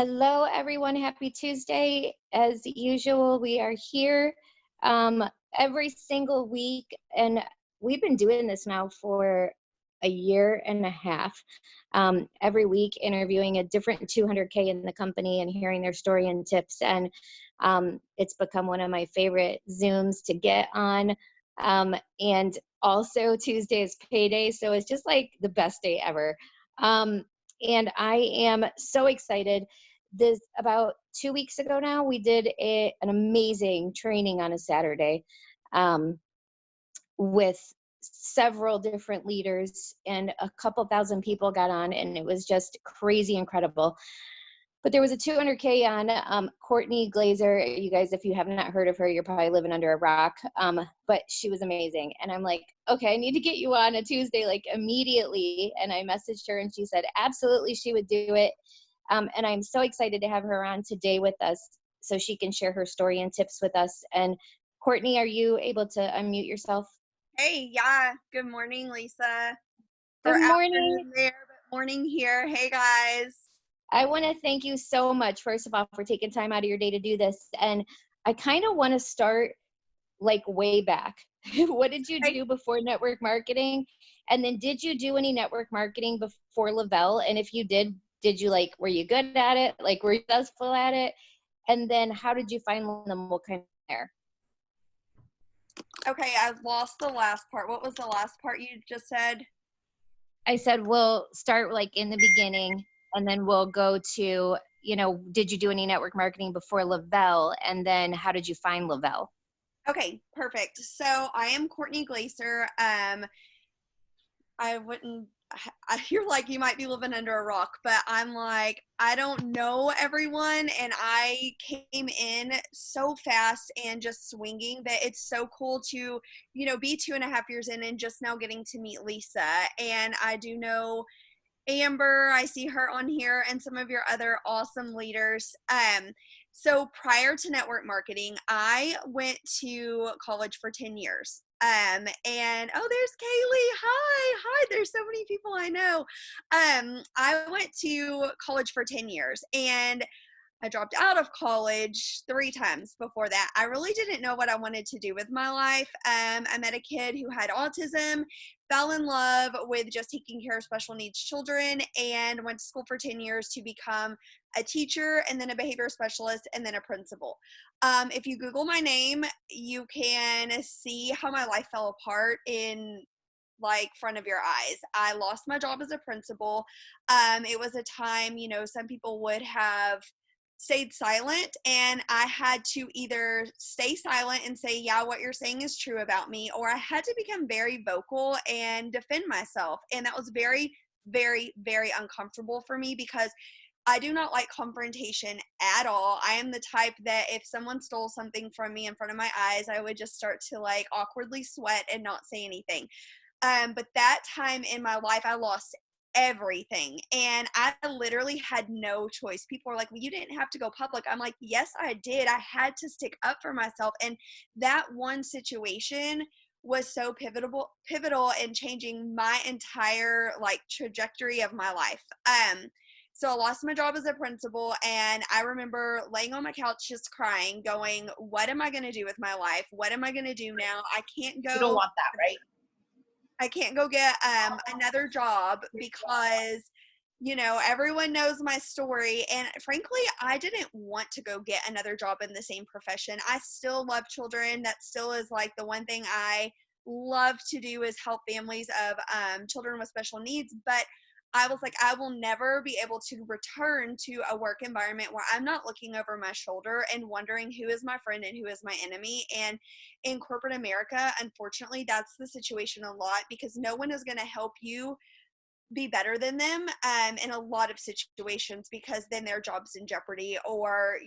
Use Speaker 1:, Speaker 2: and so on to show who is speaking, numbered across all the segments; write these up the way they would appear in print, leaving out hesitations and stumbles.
Speaker 1: Hello, everyone. Happy Tuesday. As usual, we are here um, every single week, and we've been doing this now for a year and a half. Every week, interviewing a different 200K in the company and hearing their story and tips. And it's become one of my favorite Zooms to get on. And also, Tuesday is payday, so it's just like the best day ever. And I am so excited. This about 2 weeks ago now, we did an amazing training on a Saturday with several different leaders, and a couple thousand people got on, and it was just crazy incredible. But there was a 200K on Kourtney Glaser. You guys, if you have not heard of her, you're probably living under a rock. But she was amazing. And I'm like, okay, I need to get you on a Tuesday, like immediately. And I messaged her and she said, absolutely, she would do it. And I'm so excited to have her on today with us so she can share her story and tips with us. And Kourtney, are you able to unmute yourself?
Speaker 2: Hey, yeah. Good morning, Lisa. Or
Speaker 1: Good morning.
Speaker 2: afternoon there, but morning here. Hey, guys.
Speaker 1: I want to thank you so much, first of all, for taking time out of your day to do this. And I kind of want to start like way back. What did you
Speaker 2: Hey,
Speaker 1: do before network marketing? And then did you do any network marketing before Lavelle? And if you did you like, were you good at it? Like, were you successful at it? And then how did you find them? What kind of there?
Speaker 2: okay, I lost the last part. What was the last part you just said?
Speaker 1: I said, we'll start like in the beginning and then we'll go to, did you do any network marketing before Lavelle? And then how did you find Lavelle?
Speaker 2: Okay, perfect. So I am Kourtney Glaser. I wouldn't. You're like you might be living under a rock, but I'm like I don't know everyone, and I came in so fast and just swinging that it's so cool to be 2.5 years in and just now getting to meet Lisa. And I do know Amber, I see her on here, and some of your other awesome leaders. So prior to network marketing, I went to college for 10 years. And oh, there's Kaylee. Hi. There's so many people I know. I went to college for 10 years, and I dropped out of college 3 times before that. I really didn't know what I wanted to do with my life. I met a kid who had autism, fell in love with just taking care of special needs children, and went to school for 10 years to become a teacher and then a behavior specialist and then a principal. If you Google my name, you can see how my life fell apart in like front of your eyes. I lost my job as a principal. It was a time, some people would have stayed silent, and I had to either stay silent and say, yeah, what you're saying is true about me, or I had to become very vocal and defend myself. And that was very, very, very uncomfortable for me because I do not like confrontation at all. I am the type that if someone stole something from me in front of my eyes, I would just start to like awkwardly sweat and not say anything. But that time in my life, I lost everything. And I literally had no choice. People are like, well, you didn't have to go public. I'm like, yes, I did. I had to stick up for myself. And that one situation was so pivotal in changing my entire like trajectory of my life. So I lost my job as a principal, and I remember laying on my couch just crying, going, what am I going to do with my life? What am I going to do now?
Speaker 1: You don't want that, right?
Speaker 2: I can't go get another job because, everyone knows my story. And frankly, I didn't want to go get another job in the same profession. I still love children. That still is like the one thing I love to do is help families of children with special needs. But I was like, I will never be able to return to a work environment where I'm not looking over my shoulder and wondering who is my friend and who is my enemy. And in corporate America, unfortunately, that's the situation a lot because no one is going to help you be better than them in a lot of situations because then their job's in jeopardy, or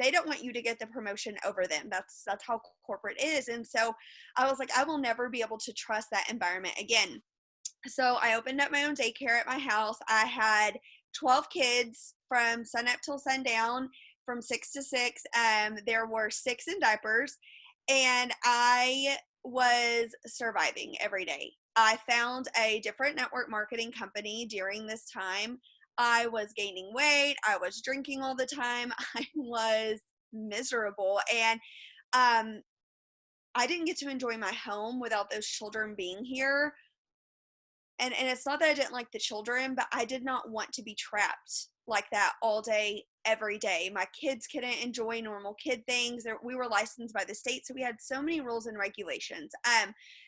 Speaker 2: they don't want you to get the promotion over them. That's how corporate is. And so I was like, I will never be able to trust that environment again. So I opened up my own daycare at my house. I had 12 kids from sun up till sundown, from 6 to 6. There were 6 in diapers, and I was surviving every day. I found a different network marketing company during this time. I was gaining weight. I was drinking all the time. I was miserable. And I didn't get to enjoy my home without those children being here. And it's not that I didn't like the children, but I did not want to be trapped like that all day, every day. My kids couldn't enjoy normal kid things. We were licensed by the state, so we had so many rules and regulations.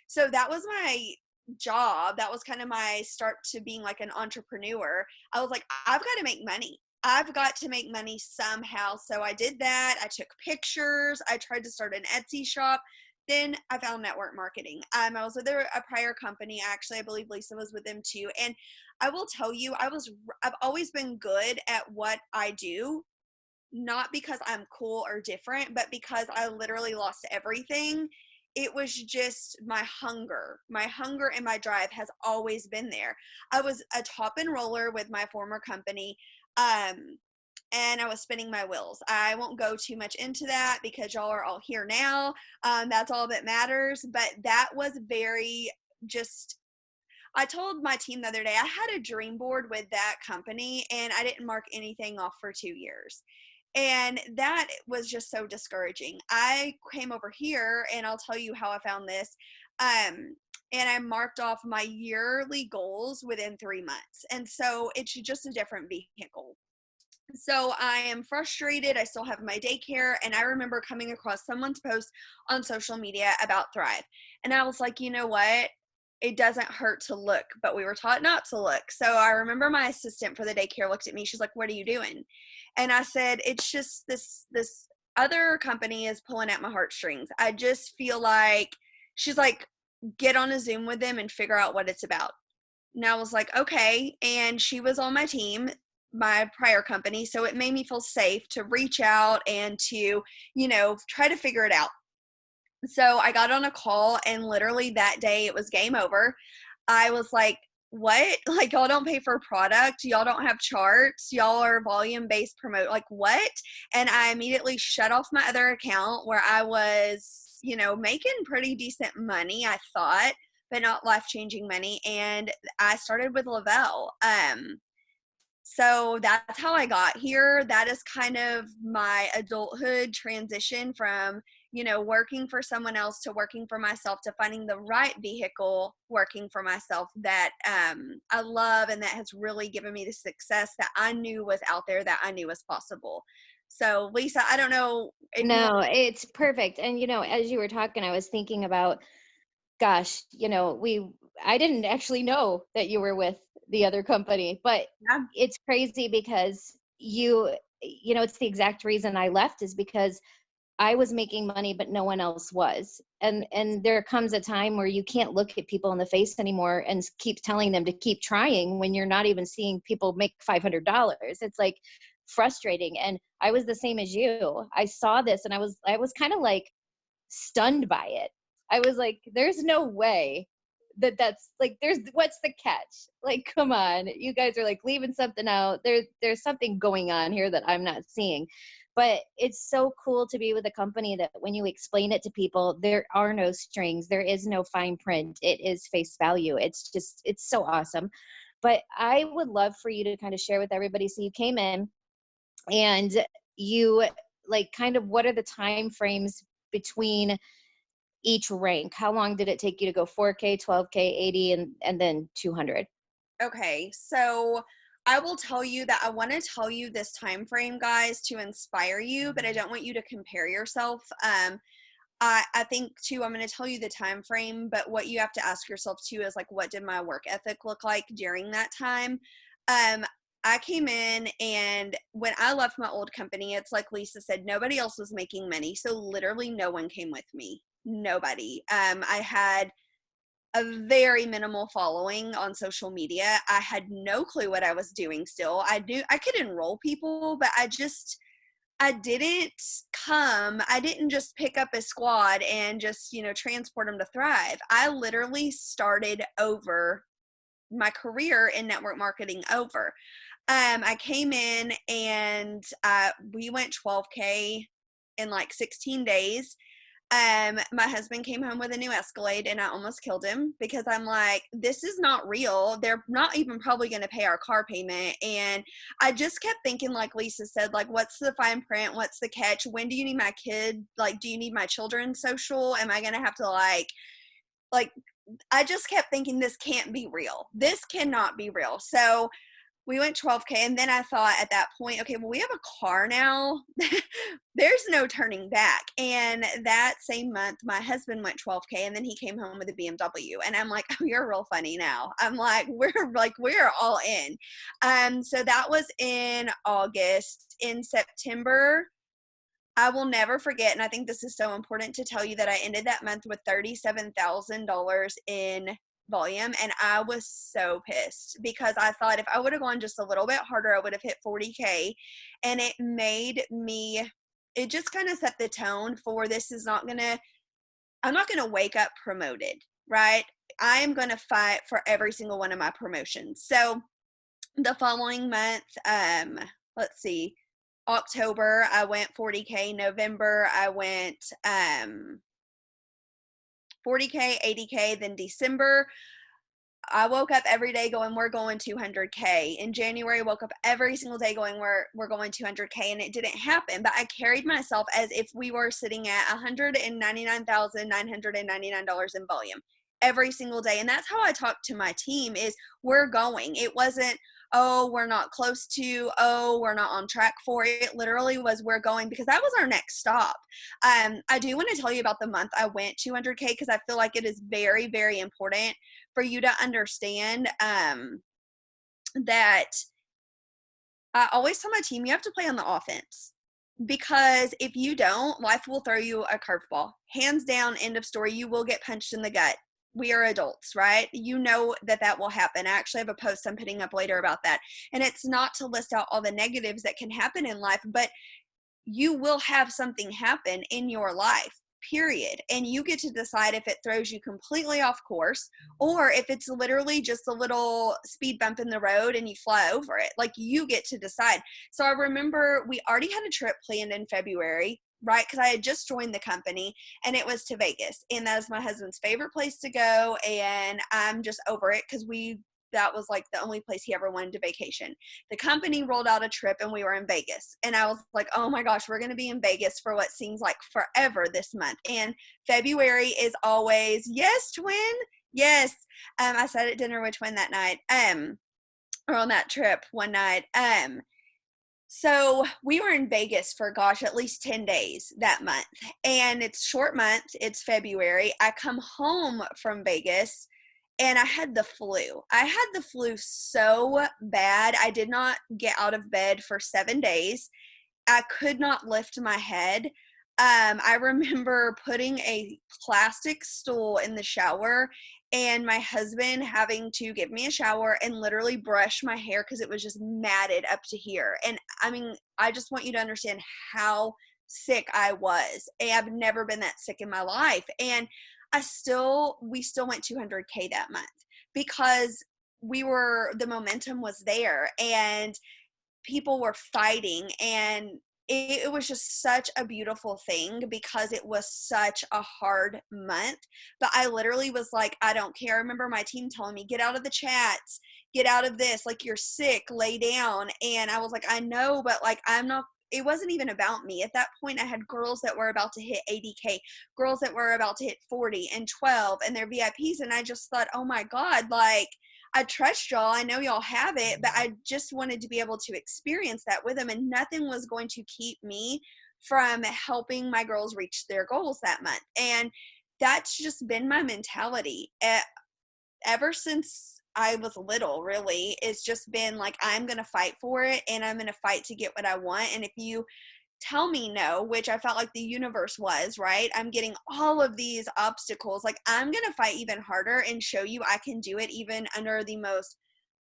Speaker 2: So that was my job. That was kind of my start to being like an entrepreneur. I was like, I've got to make money. I've got to make money somehow. So I did that. I took pictures. I tried to start an Etsy shop. Then I found network marketing. I was with a prior company. Actually, I believe Lisa was with them too. And I will tell you, I've always been good at what I do, not because I'm cool or different, but because I literally lost everything. It was just my hunger. My hunger and my drive has always been there. I was a top enroller with my former company. And I was spinning my wheels. I won't go too much into that because y'all are all here now. That's all that matters. But that was very just, I told my team the other day, I had a dream board with that company and I didn't mark anything off for 2 years. And that was just so discouraging. I came over here and I'll tell you how I found this. And I marked off my yearly goals within 3 months. And so it's just a different vehicle. So I am frustrated. I still have my daycare. And I remember coming across someone's post on social media about Thrive. And I was like, you know what? It doesn't hurt to look, but we were taught not to look. So I remember my assistant for the daycare looked at me. She's like, what are you doing? And I said, it's just this other company is pulling at my heartstrings. I just feel like, she's like, get on a Zoom with them and figure out what it's about. And I was like, okay. And she was on my team, my prior company. So it made me feel safe to reach out and to, try to figure it out. So I got on a call and literally that day it was game over. I was like, what? Like, y'all don't pay for product. Y'all don't have charts. Y'all are volume-based promote. Like, what? And I immediately shut off my other account where I was, making pretty decent money, I thought, but not life-changing money. And I started with Lavelle. So that's how I got here. That is kind of my adulthood transition from, working for someone else to working for myself to finding the right vehicle working for myself that I love and that has really given me the success that I knew was out there, that I knew was possible. So Lisa, I don't know if you want.
Speaker 1: No, it's perfect. And as you were talking, I was thinking about, gosh, I didn't actually know that you were with the other company, but
Speaker 2: Yeah.
Speaker 1: it's crazy because it's the exact reason I left is because I was making money, but no one else was. And there comes a time where you can't look at people in the face anymore and keep telling them to keep trying when you're not even seeing people make $500. It's like frustrating. And I was the same as you. I saw this and I was kind of like stunned by it. I was like, there's no way that's like, what's the catch? Like, come on, you guys are like leaving something out. There's something going on here that I'm not seeing. But it's so cool to be with a company that when you explain it to people, there are no strings. There is no fine print. It is face value. It's so awesome. But I would love for you to kind of share with everybody. So you came in and you like kind of what are the time frames between each rank? How long did it take you to go 4K, 12K, 80, and then 200?
Speaker 2: Okay, so I will tell you that I want to tell you this time frame, guys, to inspire you, but I don't want you to compare yourself. I think too, I'm going to tell you the time frame, but what you have to ask yourself too is like, what did my work ethic look like during that time? I came in and when I left my old company, it's like Lisa said, nobody else was making money. So literally no one came with me. Nobody. I had a very minimal following on social media. I had no clue what I was doing still. I knew I could enroll people, but I didn't just pick up a squad and just, transport them to Thrive. I literally started over my career in network marketing over. I came in and we went 12K in like 16 days. My husband came home with a new Escalade and I almost killed him because I'm like, this is not real. They're not even probably going to pay our car payment. And I just kept thinking, like Lisa said, like, what's the fine print? What's the catch? When do you need my kid? Like, do you need my children's social? Am I going to have to like, I just kept thinking this can't be real. This cannot be real. So we went 12K, and then I thought at that point, okay, well, we have a car now. There's no turning back. And that same month, my husband went 12K, and then he came home with a BMW. And I'm like, oh, you're real funny now. I'm like, we're all in. So that was in August. In September, I will never forget, and I think this is so important to tell you, that I ended that month with $37,000 in volume, and I was so pissed because I thought if I would have gone just a little bit harder, I would have hit 40K, and it just kind of set the tone for I'm not gonna wake up promoted, right? I am gonna fight for every single one of my promotions. So the following month, let's see, October, I went 40K. November, I went 40K, 80K. Then December, I woke up every day going, we're going 200K. In January, I woke up every single day going, we're going 200K, and it didn't happen. But I carried myself as if we were sitting at $199,999 in volume every single day. And that's how I talk to my team is we're going. It wasn't, oh, we're not close to, oh, we're not on track for it. It literally was we're going because that was our next stop. I do want to tell you about the month I went 200K because I feel like it is very, very important for you to understand that I always tell my team, you have to play on the offense. Because if you don't, life will throw you a curveball. Hands down, end of story. You will get punched in the gut. We are adults, right? You know that will happen. I actually have a post I'm putting up later about that. And it's not to list out all the negatives that can happen in life, but you will have something happen in your life, period. And you get to decide if it throws you completely off course or if it's literally just a little speed bump in the road and you fly over it. Like, you get to decide. So I remember we already had a trip planned in February, right? Because I had just joined the company, and it was to Vegas. And that is my husband's favorite place to go. And I'm just over it because that was like the only place he ever wanted to vacation. The company rolled out a trip and we were in Vegas. And I was like, oh my gosh, we're going to be in Vegas for what seems like forever this month. And February is always, yes, twin. Yes. I sat at dinner with twin that night, or on that trip one night. So we were in Vegas for, gosh, at least 10 days that month. And it's short month. It's February. I come home from Vegas and I had the flu. I had the flu so bad. I did not get out of bed for 7 days. I could not lift my head. I remember putting a plastic stool in the shower and my husband having to give me a shower and literally brush my hair because it was just matted up to here. And I mean, I just want you to understand how sick I was. And I've never been that sick in my life. And we still went 200K that month because the momentum was there and people were fighting, and it was just such a beautiful thing because it was such a hard month. But I literally was like, I don't care. I remember my team telling me, get out of the chats, get out of this, like, you're sick, lay down. And I was like, I know, but like, it wasn't even about me. At that point, I had girls that were about to hit 80K, girls that were about to hit 40 and 12 and their VIPs. And I just thought, oh my God, like, I trust y'all. I know y'all have it, but I just wanted to be able to experience that with them. And nothing was going to keep me from helping my girls reach their goals that month. And that's just been my mentality ever since I was little, really. It's just been like, I'm going to fight for it and I'm going to fight to get what I want. And if you tell me no, which I felt like the universe was, right? I'm getting all of these obstacles. Like, I'm going to fight even harder and show you I can do it even under the most,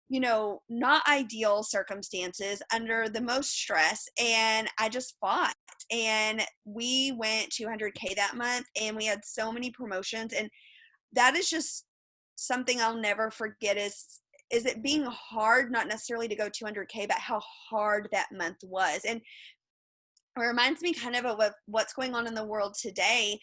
Speaker 2: not ideal circumstances, under the most stress. And I just fought. And we went 200K that month and we had so many promotions. And that is just something I'll never forget is it being hard, not necessarily to go 200K, but how hard that month was. And it reminds me kind of what's going on in the world today.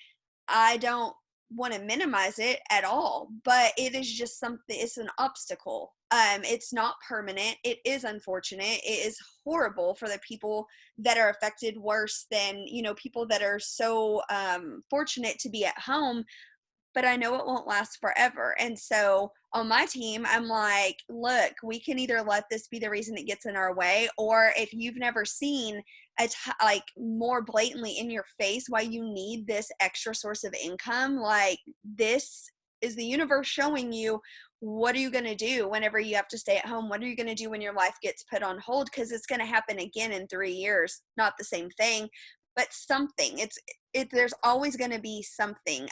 Speaker 2: I don't want to minimize it at all, but it is just something, it's an obstacle. It's not permanent. It is unfortunate. It is horrible for the people that are affected, worse than, people that are so fortunate to be at home, but I know it won't last forever. And so on my team, I'm like, look, we can either let this be the reason it gets in our way, or if you've never seen like more blatantly in your face why you need this extra source of income, like this is the universe showing you what are you going to do whenever you have to stay at home? What are you going to do when your life gets put on hold? Because it's going to happen again in 3 years. Not the same thing, but something. There's always going to be something.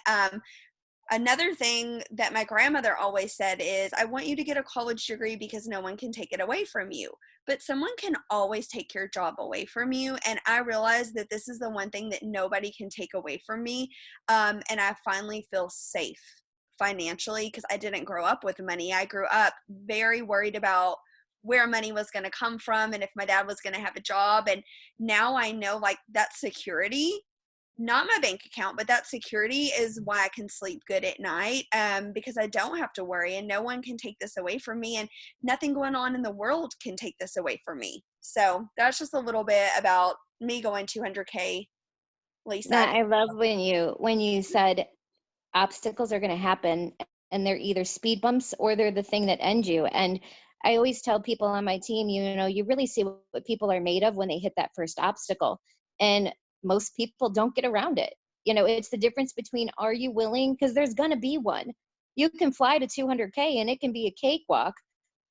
Speaker 2: Another thing that my grandmother always said is, I want you to get a college degree because no one can take it away from you. But someone can always take your job away from you. And I realized that this is the one thing that nobody can take away from me. And I finally feel safe financially because I didn't grow up with money. I grew up very worried about where money was going to come from and if my dad was going to have a job. And now I know, like, that security, not my bank account, but that security is why I can sleep good at night, because I don't have to worry and no one can take this away from me, and nothing going on in the world can take this away from me. So that's just a little bit about me going 200K, Lisa.
Speaker 1: Now, I love when you said obstacles are going to happen and they're either speed bumps or they're the thing that ends you. And I always tell people on my team, you really see what people are made of when they hit that first obstacle. And most people don't get around it. It's the difference between, are you willing? Because there's going to be one. You can fly to 200K and it can be a cakewalk,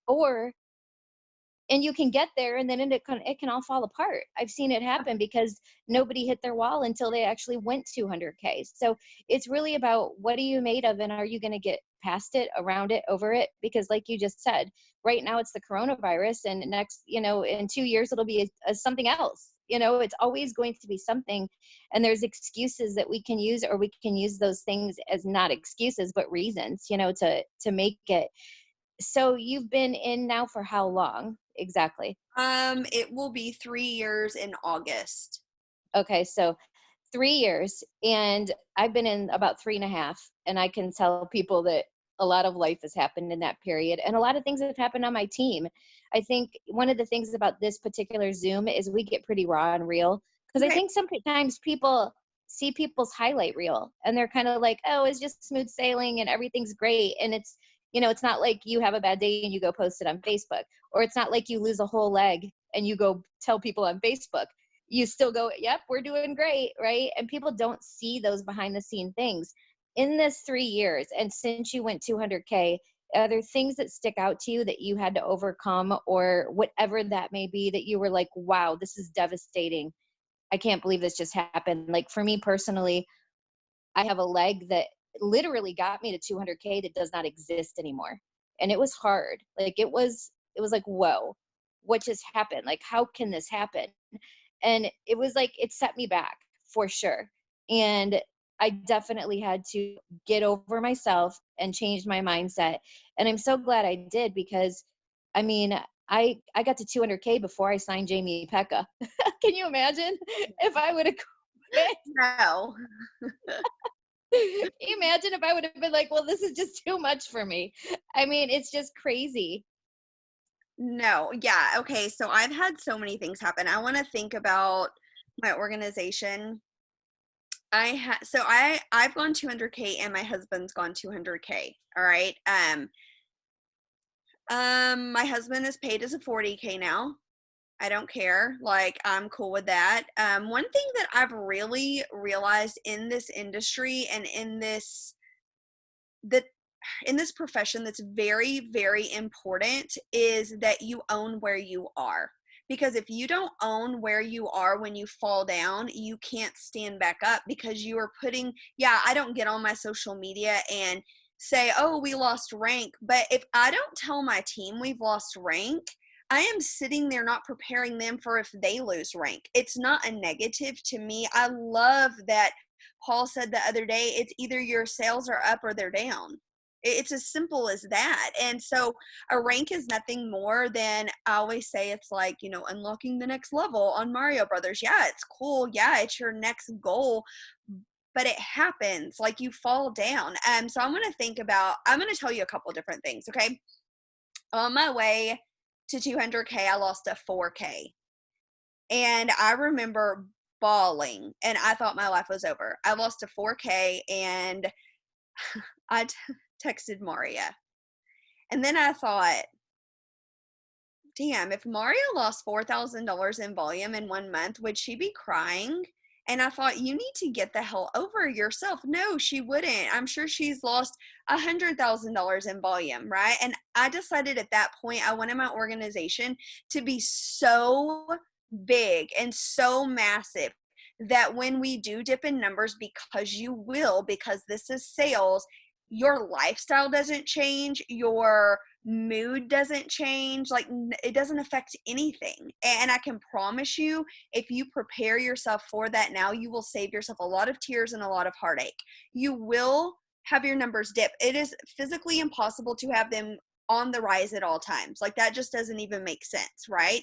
Speaker 1: or and you can get there and then it can all fall apart. I've seen it happen because nobody hit their wall until they actually went 200K. So it's really about, what are you made of, and are you going to get past it, around it, over it? Because like you just said, right now it's the coronavirus, and next, in 2 years it'll be something else. It's always going to be something, and there's excuses that we can use, or we can use those things as not excuses but reasons, to make it. So you've been in now for how long exactly?
Speaker 2: It will be 3 years in August.
Speaker 1: Okay, so 3 years, and I've been in about 3.5, and I can tell people that a lot of life has happened in that period, and a lot of things have happened on my team. I think one of the things about this particular Zoom is we get pretty raw and real, because I
Speaker 2: Right.
Speaker 1: think sometimes people see people's highlight reel and they're kind of like, oh, it's just smooth sailing and everything's great. And it's not like you have a bad day and you go post it on Facebook, or it's not like you lose a whole leg and you go tell people on Facebook. You still go, yep, we're doing great, right? And people don't see those behind the scene things. In this 3 years, and since you went 200K, are there things that stick out to you that you had to overcome, or whatever that may be, that you were like, wow, this is devastating? I can't believe this just happened. Like for me personally, I have a leg that literally got me to 200K that does not exist anymore. And it was hard. Like it was like, whoa, what just happened? Like, how can this happen? And it was like, it set me back for sure. And I definitely had to get over myself and change my mindset. And I'm so glad I did, because I mean, I got to 200K before I signed Jamie Pekka. Can you imagine if I would have quit?
Speaker 2: No.
Speaker 1: Can you imagine if I would have been like, well, this is just too much for me? I mean, it's just crazy.
Speaker 2: No. Yeah. Okay. So I've had so many things happen. I want to think about my organization. I've gone 200K and my husband's gone 200K. All right. My husband is paid as a 40K now. I don't care. Like, I'm cool with that. One thing that I've really realized in this industry and that in this profession that's very, very important is that you own where you are. Because if you don't own where you are when you fall down, you can't stand back up, because you are I don't get on my social media and say, oh, we lost rank. But if I don't tell my team we've lost rank, I am sitting there not preparing them for if they lose rank. It's not a negative to me. I love that Paul said the other day, it's either your sales are up or they're down. It's as simple as that. And so a rank is nothing more than, I always say, it's like, unlocking the next level on Mario Brothers. Yeah, it's cool. Yeah, it's your next goal. but it happens. Like, you fall down. So I'm going to tell you a couple different things. Okay. On my way to 200K, I lost a 4K. And I remember bawling, and I thought my life was over. I lost a 4K, and I texted Maria. And then I thought, damn, if Maria lost $4,000 in volume in 1 month, would she be crying? And I thought, you need to get the hell over yourself. No, she wouldn't. I'm sure she's lost $100,000 in volume, right? And I decided at that point, I wanted my organization to be so big and so massive that when we do dip in numbers, because you will, because this is sales, your lifestyle doesn't change, your mood doesn't change, like it doesn't affect anything. And I can promise you, if you prepare yourself for that now, you will save yourself a lot of tears and a lot of heartache. You will have your numbers dip. It is physically impossible to have them on the rise at all times. Like, that just doesn't even make sense, right?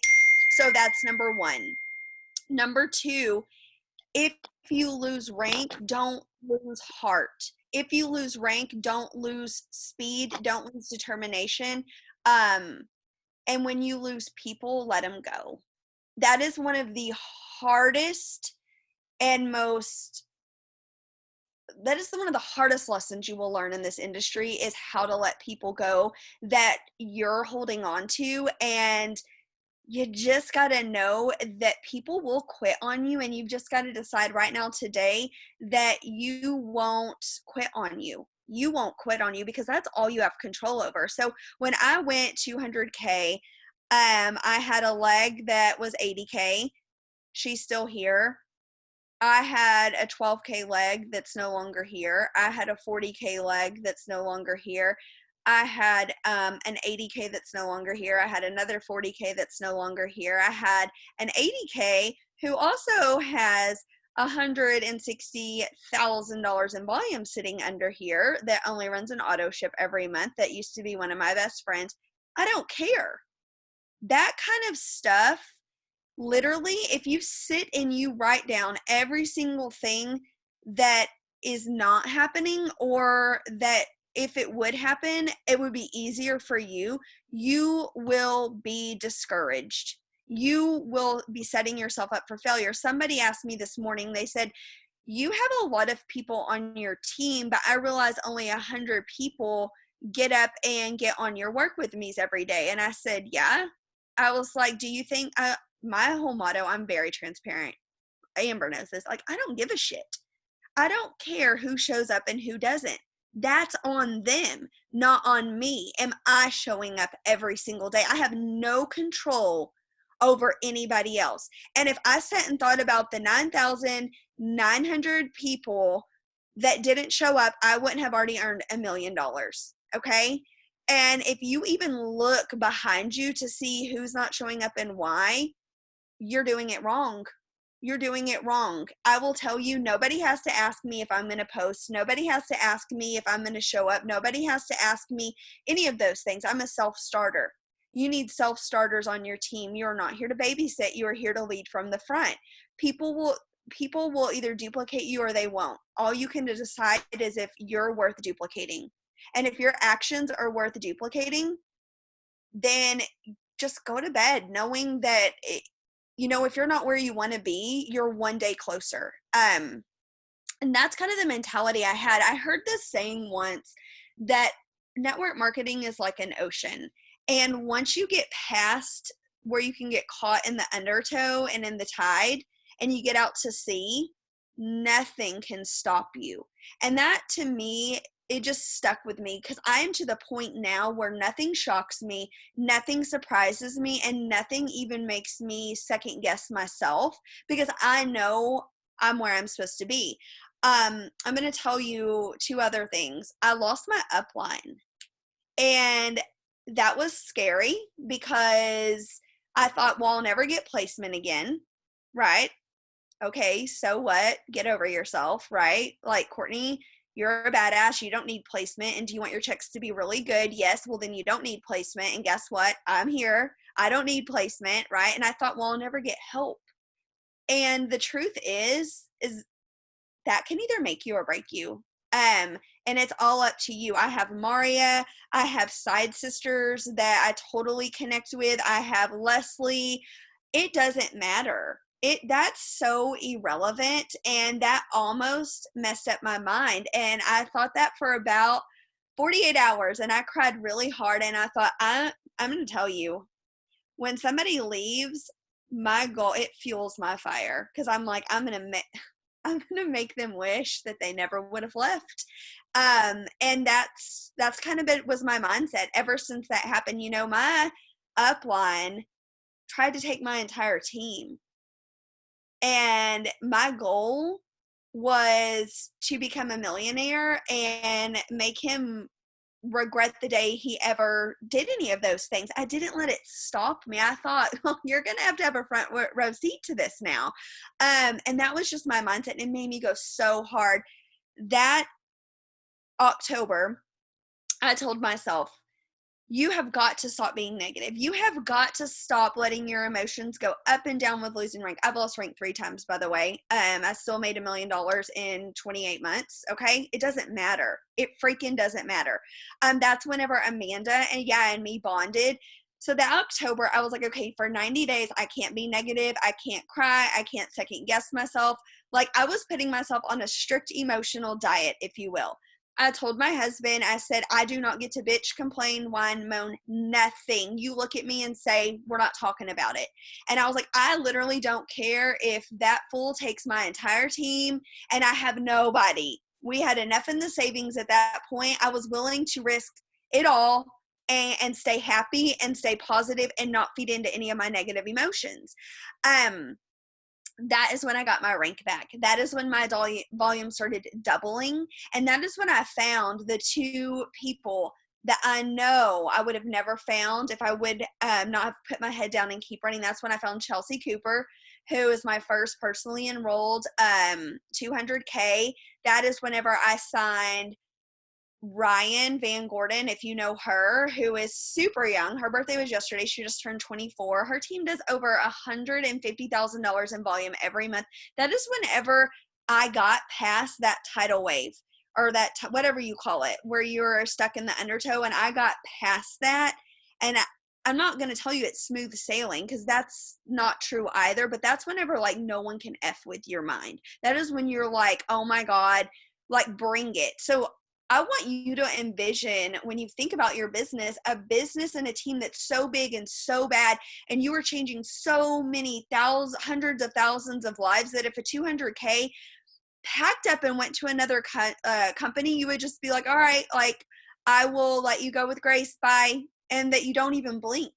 Speaker 2: So that's number one. Number two, if you lose rank, don't lose heart. If you lose rank, don't lose speed, don't lose determination. And when you lose people, let them go. That is one of the hardest and that is one of the hardest lessons you will learn in this industry, is how to let people go that you're holding on to. And you just got to know that people will quit on you, and you've just got to decide right now, today, that you won't quit on you. You won't quit on you, because that's all you have control over. So when I went 200K, I had a leg that was 80K. She's still here. I had a 12K leg that's no longer here. I had a 40K leg that's no longer here. I had an 80K that's no longer here. I had another 40K that's no longer here. I had an 80K who also has $160,000 in volume sitting under here, that only runs an auto ship every month, that used to be one of my best friends. I don't care. That kind of stuff, literally, if you sit and you write down every single thing that is not happening, or that if it would happen, it would be easier for you, you will be discouraged. You will be setting yourself up for failure. Somebody asked me this morning, they said, you have a lot of people on your team, but I realize only 100 people get up and get on your work with me's every day. And I said, yeah. I was like, do you think, my whole motto, I'm very transparent. Amber knows this. Like, I don't give a shit. I don't care who shows up and who doesn't. That's on them, not on me. Am I showing up every single day? I have no control over anybody else. And if I sat and thought about the 9,900 people that didn't show up, I wouldn't have already earned $1 million. Okay? And if you even look behind you to see who's not showing up and why, you're doing it wrong. You're doing it wrong. I will tell you, nobody has to ask me if I'm going to post. Nobody has to ask me if I'm going to show up. Nobody has to ask me any of those things. I'm a self-starter. You need self-starters on your team. You're not here to babysit. You are here to lead from the front. People will either duplicate you or they won't. All you can decide is if you're worth duplicating. And if your actions are worth duplicating, then just go to bed knowing that if you're not where you want to be, you're one day closer. And that's kind of the mentality I had. I heard this saying once, that network marketing is like an ocean. And once you get past where you can get caught in the undertow and in the tide, and you get out to sea, nothing can stop you. And that, to me, it just stuck with me, because I am to the point now where nothing shocks me, nothing surprises me, and nothing even makes me second guess myself, because I know I'm where I'm supposed to be. I'm going to tell you two other things. I lost my upline, and that was scary, because I thought, well, I'll never get placement again, right? Okay, so what? Get over yourself, right? Like, Kourtney, you're a badass. You don't need placement. And do you want your checks to be really good? Yes. Well, then you don't need placement. And guess what? I'm here. I don't need placement, right? And I thought, well, I'll never get help. And the truth is that can either make you or break you. And it's all up to you. I have Maria, I have side sisters that I totally connect with. I have Leslie. It doesn't matter. That's so irrelevant, and that almost messed up my mind. And I thought that for about 48 hours, and I cried really hard, and I thought I'm going to tell you, when somebody leaves, my goal, it fuels my fire, because I'm like, I'm gonna make them wish that they never would have left. And that's kind of it was my mindset ever since that happened. My upline tried to take my entire team, and my goal was to become a millionaire and make him regret the day he ever did any of those things. I didn't let it stop me. I thought, well, you're going to have a front row seat to this now. And that was just my mindset. And it made me go so hard. That October, I told myself, you have got to stop being negative. You have got to stop letting your emotions go up and down with losing rank. I've lost rank 3 times, by the way. I still made $1 million in 28 months. Okay. It doesn't matter. It freaking doesn't matter. That's whenever Amanda and me bonded. So that October, I was like, okay, for 90 days, I can't be negative. I can't cry. I can't second guess myself. Like, I was putting myself on a strict emotional diet, if you will. I told my husband, I said, I do not get to bitch, complain, whine, moan, nothing. You look at me and say, we're not talking about it. And I was like, I literally don't care if that fool takes my entire team and I have nobody. We had enough in the savings at that point. I was willing to risk it all and stay happy and stay positive and not feed into any of my negative emotions. That is when I got my rank back. That is when my volume started doubling. And that is when I found the 2 people that I know I would have never found if I would not have put my head down and keep running. That's when I found Chelsea Cooper, who is my first personally enrolled 200K. That is whenever I signed Ryan Van Gordon, if you know her, who is super young. Her birthday was yesterday. She just turned 24. Her team does over $150,000 in volume every month. That is whenever I got past that tidal wave, or that whatever you call it, where you're stuck in the undertow, and I got past that. And I'm not going to tell you it's smooth sailing, because that's not true either, but that's whenever like no one can F with your mind. That is when you're like, oh my God, like bring it. So I want you to envision, when you think about your business, a business and a team that's so big and so bad, and you are changing so many hundreds of thousands of lives, that if a 200K packed up and went to another company, you would just be like, all right, like, I will let you go with grace, bye, and that you don't even blink.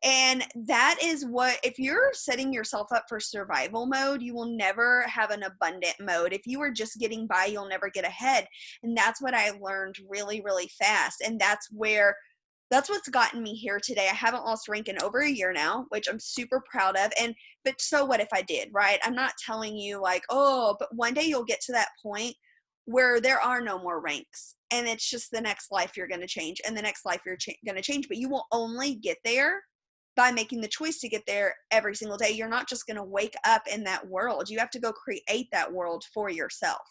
Speaker 2: And that is what, if you're setting yourself up for survival mode, you will never have an abundant mode. If you are just getting by, you'll never get ahead. And that's what I learned really, really fast. And that's what's gotten me here today. I haven't lost rank in over a year now, which I'm super proud of. But so what if I did, right? I'm not telling you like, oh, but one day you'll get to that point where there are no more ranks. And it's just the next life you're going to change, and the next life you're going to change. But you will only get there by making the choice to get there every single day. You're not just going to wake up in that world. You have to go create that world for yourself.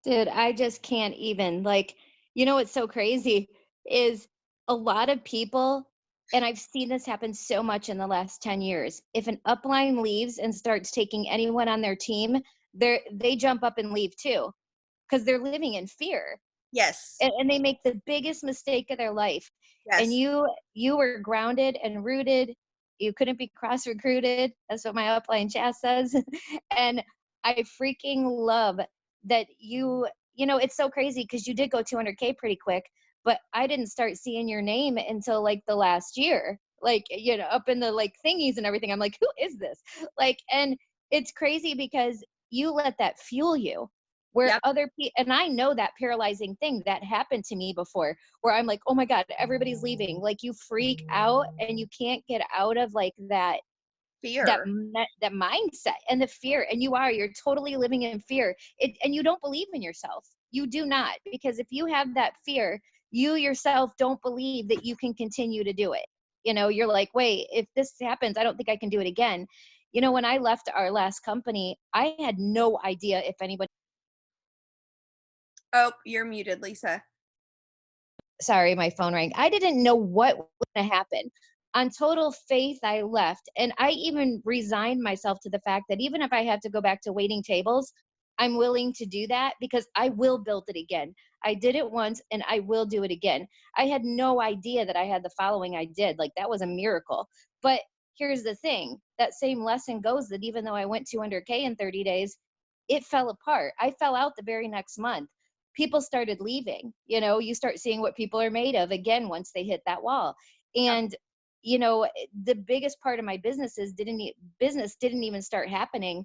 Speaker 1: Dude, I just can't even, like, what's so crazy is a lot of people, and I've seen this happen so much in the last 10 years. If an upline leaves and starts taking anyone on their team, they jump up and leave too, because they're living in fear.
Speaker 2: Yes.
Speaker 1: And they make the biggest mistake of their life.
Speaker 2: Yes.
Speaker 1: And you were grounded and rooted. You couldn't be cross recruited. That's what my upline chat says. And I freaking love that it's so crazy, because you did go 200K pretty quick, but I didn't start seeing your name until like the last year, like, up in the like thingies and everything. I'm like, who is this? Like, and it's crazy because you let that fuel you. Where
Speaker 2: Yep.
Speaker 1: other people, and I know that paralyzing thing that happened to me before, where I'm like, oh my God, everybody's leaving. Like, you freak out and you can't get out of like that
Speaker 2: Fear.
Speaker 1: that mindset and the fear. And you're totally living in fear. And you don't believe in yourself. You do not, because if you have that fear, you yourself don't believe that you can continue to do it. You're like, wait, if this happens, I don't think I can do it again. You know, when I left our last company, I had no idea if anybody,
Speaker 2: Oh, you're muted, Lisa.
Speaker 1: sorry, my phone rang. I didn't know what was going to happen. On total faith, I left. And I even resigned myself to the fact that even if I have to go back to waiting tables, I'm willing to do that because I will build it again. I did it once and I will do it again. I had no idea that I had the following I did. Like, that was a miracle. But here's the thing, that same lesson goes that even though I went 200K in 30 days, it fell apart. I fell out the very next month. People started leaving. You know, you start seeing what people are made of again once they hit that wall.
Speaker 2: Yep.
Speaker 1: And you know, the biggest part of my business didn't even start happening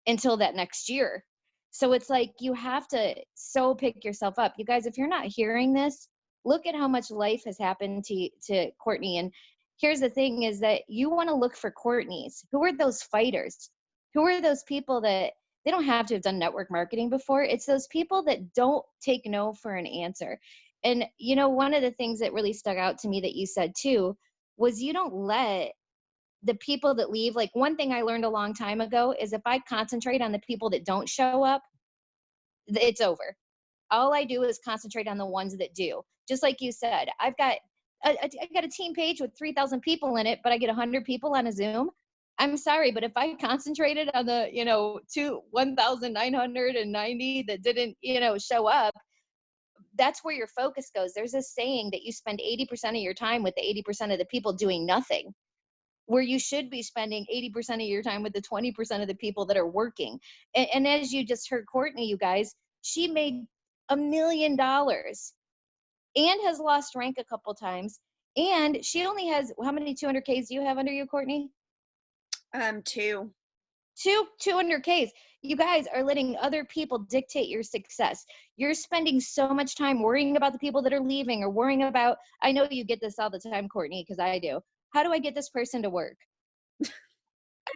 Speaker 1: until that next year. So it's like you have to so pick yourself up. You guys, if you're not hearing this, look at how much life has happened to Kourtney. And here's the thing is that you want to look for Kourtneys. Who are those fighters? Who are those people that they don't have to have done network marketing before? It's those people that don't take no for an answer. And you know, one of the things that really stuck out to me that you said too was you don't let the people that leave, like one thing I learned a long time ago is if I concentrate on the people that don't show up, it's over. All I do is concentrate on the ones that do. Just like you said, I got a team page with 3,000 people in it, but I get 100 people on a Zoom. I'm sorry, but if I concentrated on the, you know, 1,990 that didn't, you know, show up, that's where your focus goes. There's a saying that you spend 80% of your time with the 80% of the people doing nothing, where you should be spending 80% of your time with the 20% of the people that are working. And as you just heard Kourtney, you guys, she made $1 million and has lost rank a couple times. And she only has, how many 200Ks do you have under you, Kourtney?
Speaker 2: Two.
Speaker 1: 200Ks. You guys are letting other people dictate your success. You're spending so much time worrying about the people that are leaving or worrying about, I know you get this all the time, Kourtney, because I do. How do I get this person to work? I've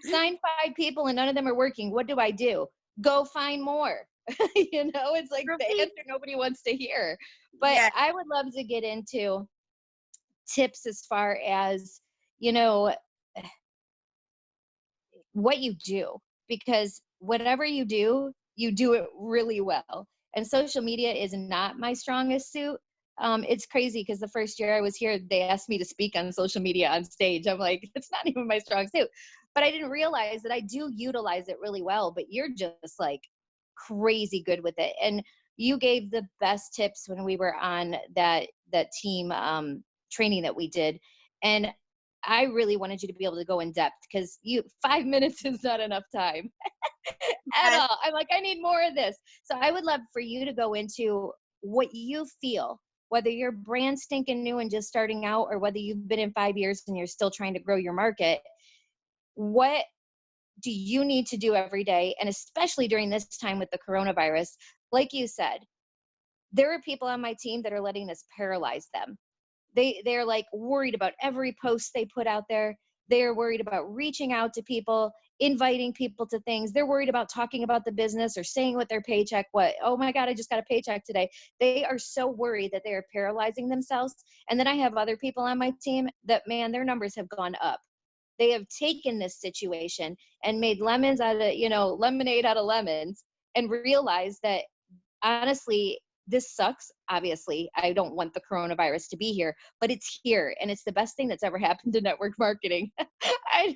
Speaker 1: signed 5 people and none of them are working. What do? Go find more. You know, it's like the
Speaker 2: Really?
Speaker 1: answer nobody wants to hear. But
Speaker 2: Yeah.
Speaker 1: I would love to get into tips as far as, you know, what you do, because whatever you do it really well. And social media is not my strongest suit. It's crazy because the first year I was here, they asked me to speak on social media on stage. I'm like, it's not even my strong suit. But I didn't realize that I do utilize it really well. But you're just like crazy good with it. And you gave the best tips when we were on that team training that we did. And I really wanted you to be able to go in depth because 5 minutes is not enough time at
Speaker 2: Yes.
Speaker 1: all. I'm like, I need more of this. So I would love for you to go into what you feel, whether you're brand stinking new and just starting out, or whether you've been in 5 years and you're still trying to grow your market. What do you need to do every day? And especially during this time with the coronavirus, like you said, there are people on my team that are letting this paralyze them. They're like worried about every post they put out there. They're worried about reaching out to people, inviting people to things. They're worried about talking about the business or saying what their paycheck, what, oh my God, I just got a paycheck today. They are so worried that they are paralyzing themselves. And then I have other people on my team that, man, their numbers have gone up. They have taken this situation and made lemons out of, lemonade out of lemons, and realized that honestly, this sucks. Obviously, I don't want the coronavirus to be here, but it's here, and it's the best thing that's ever happened to network marketing. I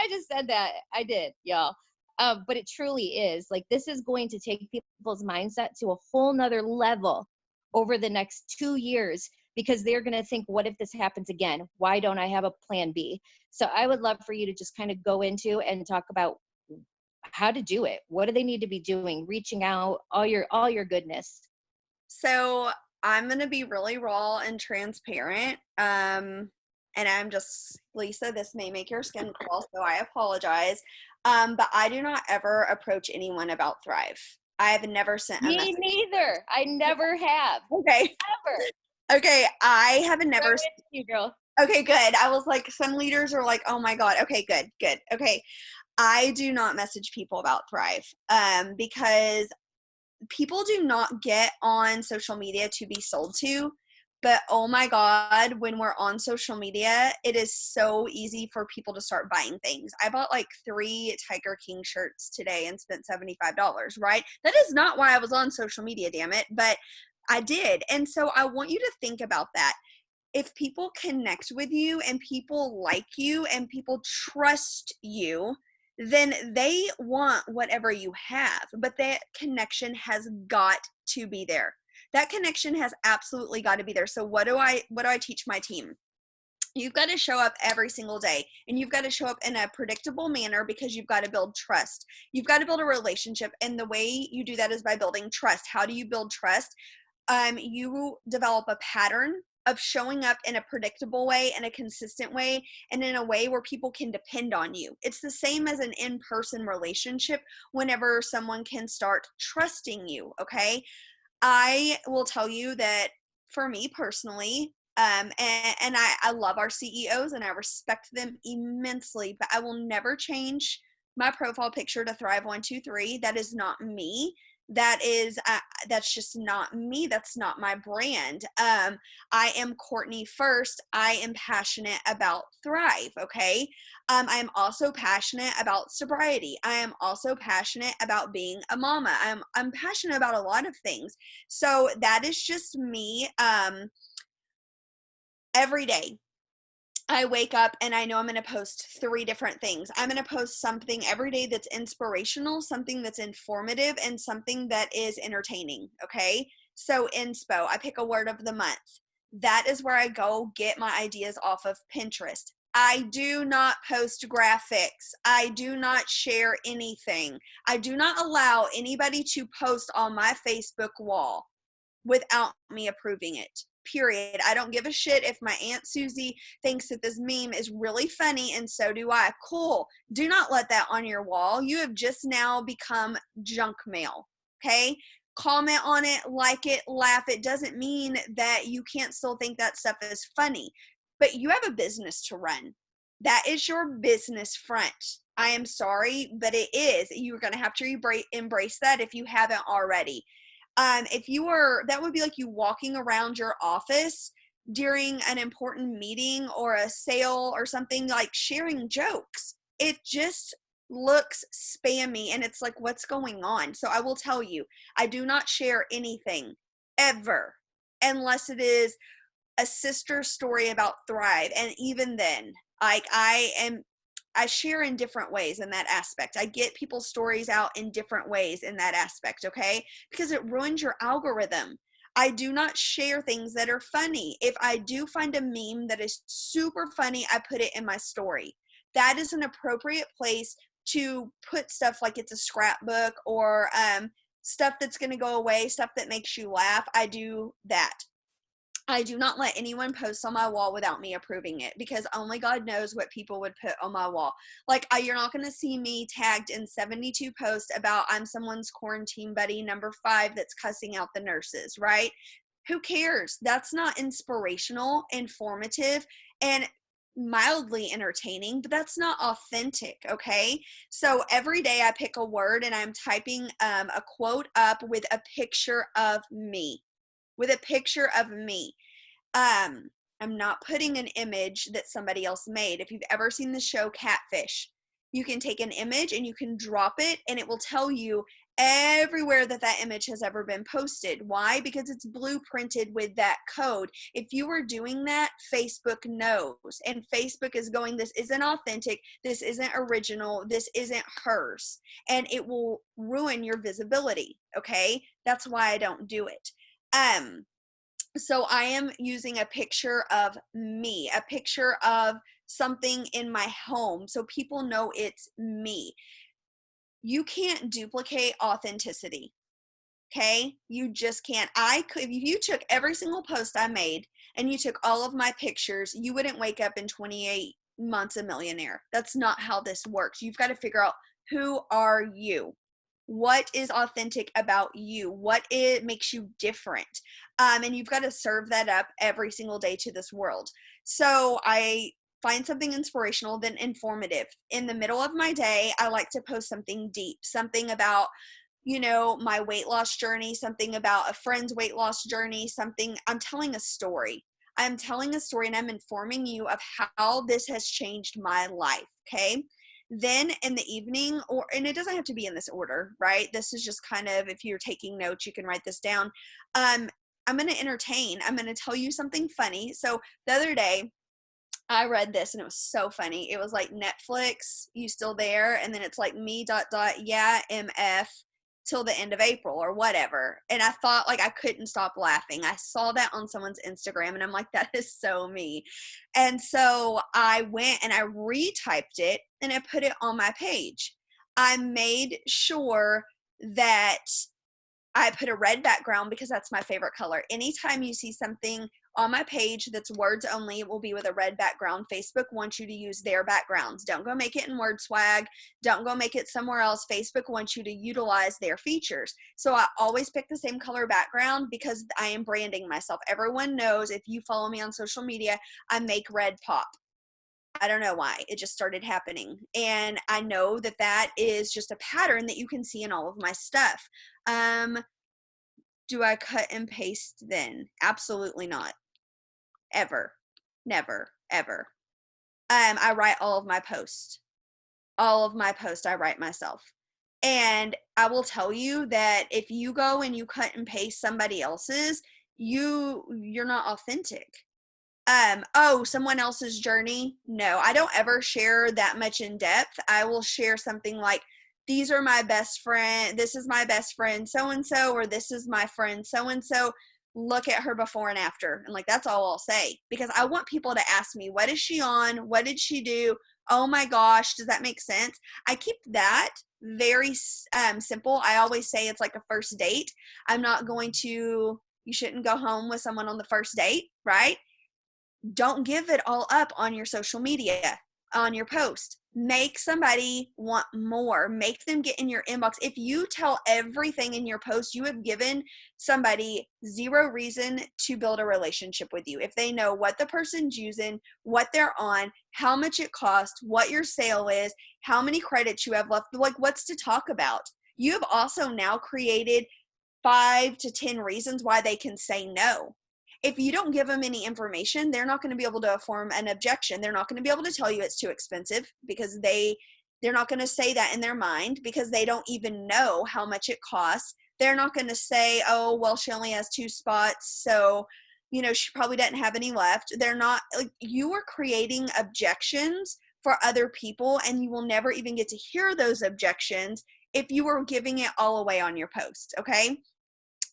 Speaker 1: just said that. I did, y'all. But it truly is. Like, this is going to take people's mindset to a whole nother level over the next 2 years, because they're going to think, what if this happens again? Why don't I have a plan B? So I would love for you to just kind of go into and talk about how to do it. What do they need to be doing? Reaching out, all your goodness.
Speaker 2: So I'm gonna be really raw and transparent. And I'm just, Lisa, this may make your skin crawl, so I apologize. But I do not ever approach anyone about Thrive. I have never sent a
Speaker 1: Me
Speaker 2: message.
Speaker 1: neither. I never have.
Speaker 2: Okay.
Speaker 1: Ever.
Speaker 2: Okay. I have
Speaker 1: Right
Speaker 2: never.
Speaker 1: with you, girl.
Speaker 2: Okay, good. I was like, some leaders are like, oh my God. Okay, good, good. Okay. I do not message people about Thrive because people do not get on social media to be sold to. But oh my God, when we're on social media, it is so easy for people to start buying things. I bought like 3 Tiger King shirts today and spent $75, right? That is not why I was on social media, damn it, but I did. And so I want you to think about that. If people connect with you and people like you and people trust you, then they want whatever you have, but that connection has got to be there. That connection has absolutely got to be there. So what do I teach my team? You've got to show up every single day, and you've got to show up in a predictable manner because you've got to build trust. You've got to build a relationship, and the way you do that is by building trust. How do you build trust? You develop a pattern of showing up in a predictable way, in a consistent way, and in a way where people can depend on you. It's the same as an in-person relationship whenever someone can start trusting you, okay? I will tell you that for me personally, and I love our CEOs and I respect them immensely, but I will never change my profile picture to Thrive 123. That is not me. That's just not me. That's not my brand. I am Kourtney first. I am passionate about Thrive. Okay. I am also passionate about sobriety. I am also passionate about being a mama. I'm passionate about a lot of things. So that is just me. Every day I wake up and I know I'm going to post 3 different things. I'm going to post something every day that's inspirational, something that's informative, and something that is entertaining. Okay. So inspo, I pick a word of the month. That is where I go get my ideas off of Pinterest. I do not post graphics. I do not share anything. I do not allow anybody to post on my Facebook wall without me approving it. Period. I don't give a shit if my Aunt Susie thinks that this meme is really funny, and so do I. Cool. Do not let that on your wall. You have just now become junk mail. Okay? Comment on it, like it, laugh. It doesn't mean that you can't still think that stuff is funny, but you have a business to run. That is your business front. I am sorry, but it is. You're going to have to embrace that if you haven't already. If you were, that would be like you walking around your office during an important meeting or a sale or something, like sharing jokes. It just looks spammy and it's like, what's going on? So I will tell you, I do not share anything ever unless it is a sister story about Thrive. And even then, like I share in different ways in that aspect. I get people's stories out in different ways in that aspect, okay? Because it ruins your algorithm. I do not share things that are funny. If I do find a meme that is super funny, I put it in my story. That is an appropriate place to put stuff like it's a scrapbook or stuff that's going to go away, stuff that makes you laugh. I do that. I do not let anyone post on my wall without me approving it because only God knows what people would put on my wall. Like, you're not going to see me tagged in 72 posts about I'm someone's quarantine buddy number 5 that's cussing out the nurses, right? Who cares? That's not inspirational, informative, and mildly entertaining, but that's not authentic, okay? So every day I pick a word and I'm typing a quote up with a picture of me. With a picture of me. I'm not putting an image that somebody else made. If you've ever seen the show Catfish, you can take an image and you can drop it and it will tell you everywhere that that image has ever been posted. Why? Because it's blueprinted with that code. If you were doing that, Facebook knows. And Facebook is going, this isn't authentic. This isn't original. This isn't hers. And it will ruin your visibility. Okay? That's why I don't do it. So I am using a picture of me, a picture of something in my home so people know it's me. You can't duplicate authenticity. Okay? You just can't. If you took every single post I made and you took all of my pictures, you wouldn't wake up in 28 months a millionaire. That's not how this works. You've got to figure out, who are you? What is authentic about you? What makes you different? And you've got to serve that up every single day to this world. So I find something inspirational, then informative. In the middle of my day, I like to post something deep, something about my weight loss journey, something about a friend's weight loss journey, something. I'm telling a story. I'm telling a story and I'm informing you of how this has changed my life. Okay. Then in the evening, and it doesn't have to be in this order, right? This is just kind of, if you're taking notes, you can write this down. I'm going to entertain. I'm going to tell you something funny. So the other day, I read this and it was so funny. It was like, Netflix, you still there? And then it's like, me yeah, MF till the end of April or whatever. And I thought, like, I couldn't stop laughing. I saw that on someone's Instagram and I'm like, that is so me. And so I went and I retyped it and I put it on my page. I made sure that I put a red background because that's my favorite color. Anytime you see something on my page that's words only, it will be with a red background. Facebook wants you to use their backgrounds. Don't go make it in Word Swag. Don't go make it somewhere else. Facebook wants you to utilize their features. So I always pick the same color background because I am branding myself. Everyone knows, if you follow me on social media, I make red pop. I don't know why. It just started happening. And I know that that is just a pattern that you can see in all of my stuff. Do I cut and paste then? Absolutely not. Ever. Never. Ever. I write all of my posts. All of my posts I write myself. And I will tell you that if you go and you cut and paste somebody else's, you're not authentic. Someone else's journey. No, I don't ever share that much in depth. I will share something like, these are my best friend. This is my best friend so-and-so, or this is my friend so-and-so. Look at her before and after. And like, that's all I'll say, because I want people to ask me, what is she on? What did she do? Oh my gosh, does that make sense? I keep that very simple. I always say it's like a first date. I'm not going to, you shouldn't go home with someone on the first date, right? Don't give it all up on your social media, on your post. Make somebody want more. Make them get in your inbox. If you tell everything in your post, you have given somebody zero reason to build a relationship with you. If they know what the person's using, what they're on, how much it costs, what your sale is, how many credits you have left, like, what's to talk about? You have also now created 5 to 10 reasons why they can say no. If you don't give them any information, they're not going to be able to form an objection. They're not going to be able to tell you it's too expensive, because they're not going to say that in their mind, because they don't even know how much it costs. They're not going to say, oh, well, she only has 2 spots, so she probably doesn't have any left. They're not, like, you are creating objections for other people, and you will never even get to hear those objections if you were giving it all away on your post. Okay.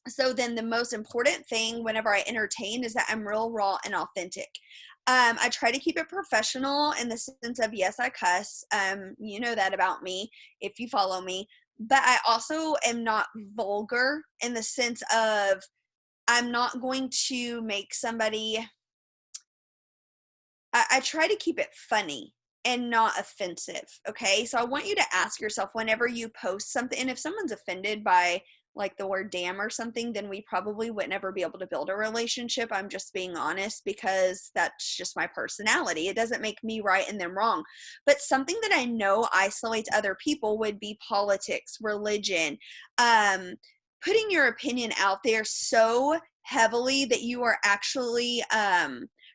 Speaker 2: So then the most important thing whenever I entertain is that I'm real, raw, and authentic. I try to keep it professional in the sense of, yes, I cuss. You know that about me if you follow me. But I also am not vulgar in the sense of, I'm not going to make somebody, I try to keep it funny and not offensive. Okay. So I want you to ask yourself, whenever you post something, and if someone's offended by like the word damn or something, then we probably would never be able to build a relationship. I'm just being honest, because that's just my personality. It doesn't make me right and them wrong. But something that I know isolates other people would be politics, religion, putting your opinion out there so heavily that you are actually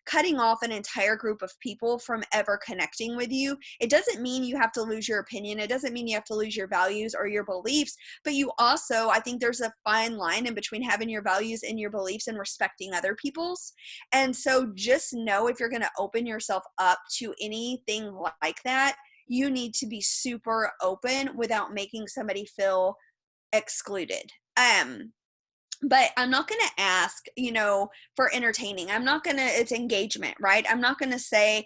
Speaker 2: cutting off an entire group of people from ever connecting with you. It doesn't mean you have to lose your opinion. It doesn't mean you have to lose your values or your beliefs, but you also, I think there's a fine line in between having your values and your beliefs and respecting other people's. And so just know, if you're going to open yourself up to anything like that, you need to be super open without making somebody feel excluded. But I'm not going to ask, for entertaining. I'm not going to, it's engagement, right? I'm not going to say,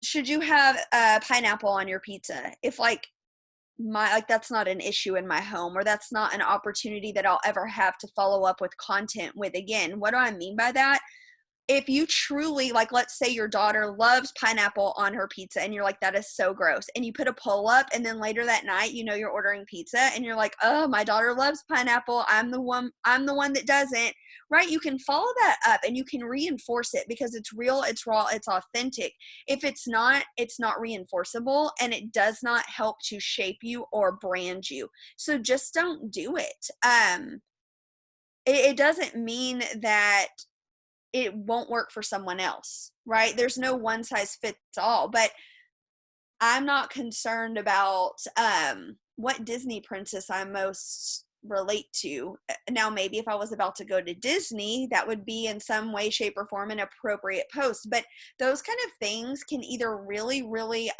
Speaker 2: should you have pineapple on your pizza? If that's not an issue in my home, or that's not an opportunity that I'll ever have to follow up with content with again. What do I mean by that? if you truly, like, let's say your daughter loves pineapple on her pizza and you're like, that is so gross. And you put a poll up, and then later that night, you know, you're ordering pizza and you're like, oh, my daughter loves pineapple. I'm the one that doesn't, right? You can follow that up and you can reinforce it because it's real, it's raw, it's authentic. If it's not reinforceable, and it does not help to shape you or brand you. So just don't do it. It doesn't mean that it won't work for someone else, right? There's no one size fits all, but I'm not concerned about what Disney princess I most relate to. Now, maybe if I was about to go to Disney, that would be in some way, shape, or form an appropriate post. But those kind of things can either really, really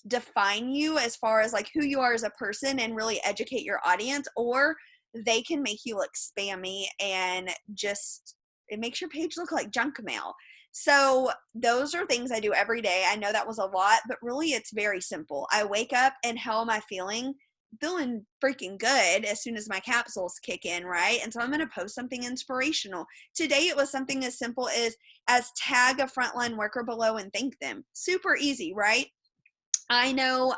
Speaker 2: define you as far as like who you are as a person and really educate your audience, or they can make you look spammy and just it makes your page look like junk mail. So those are things I do every day. I know that was a lot, but really it's very simple. I wake up and how am I feeling? Feeling freaking good as soon as my capsules kick in, right? And so I'm going to post something inspirational. Today it was something as simple as tag a frontline worker below and thank them. Super easy, right? I know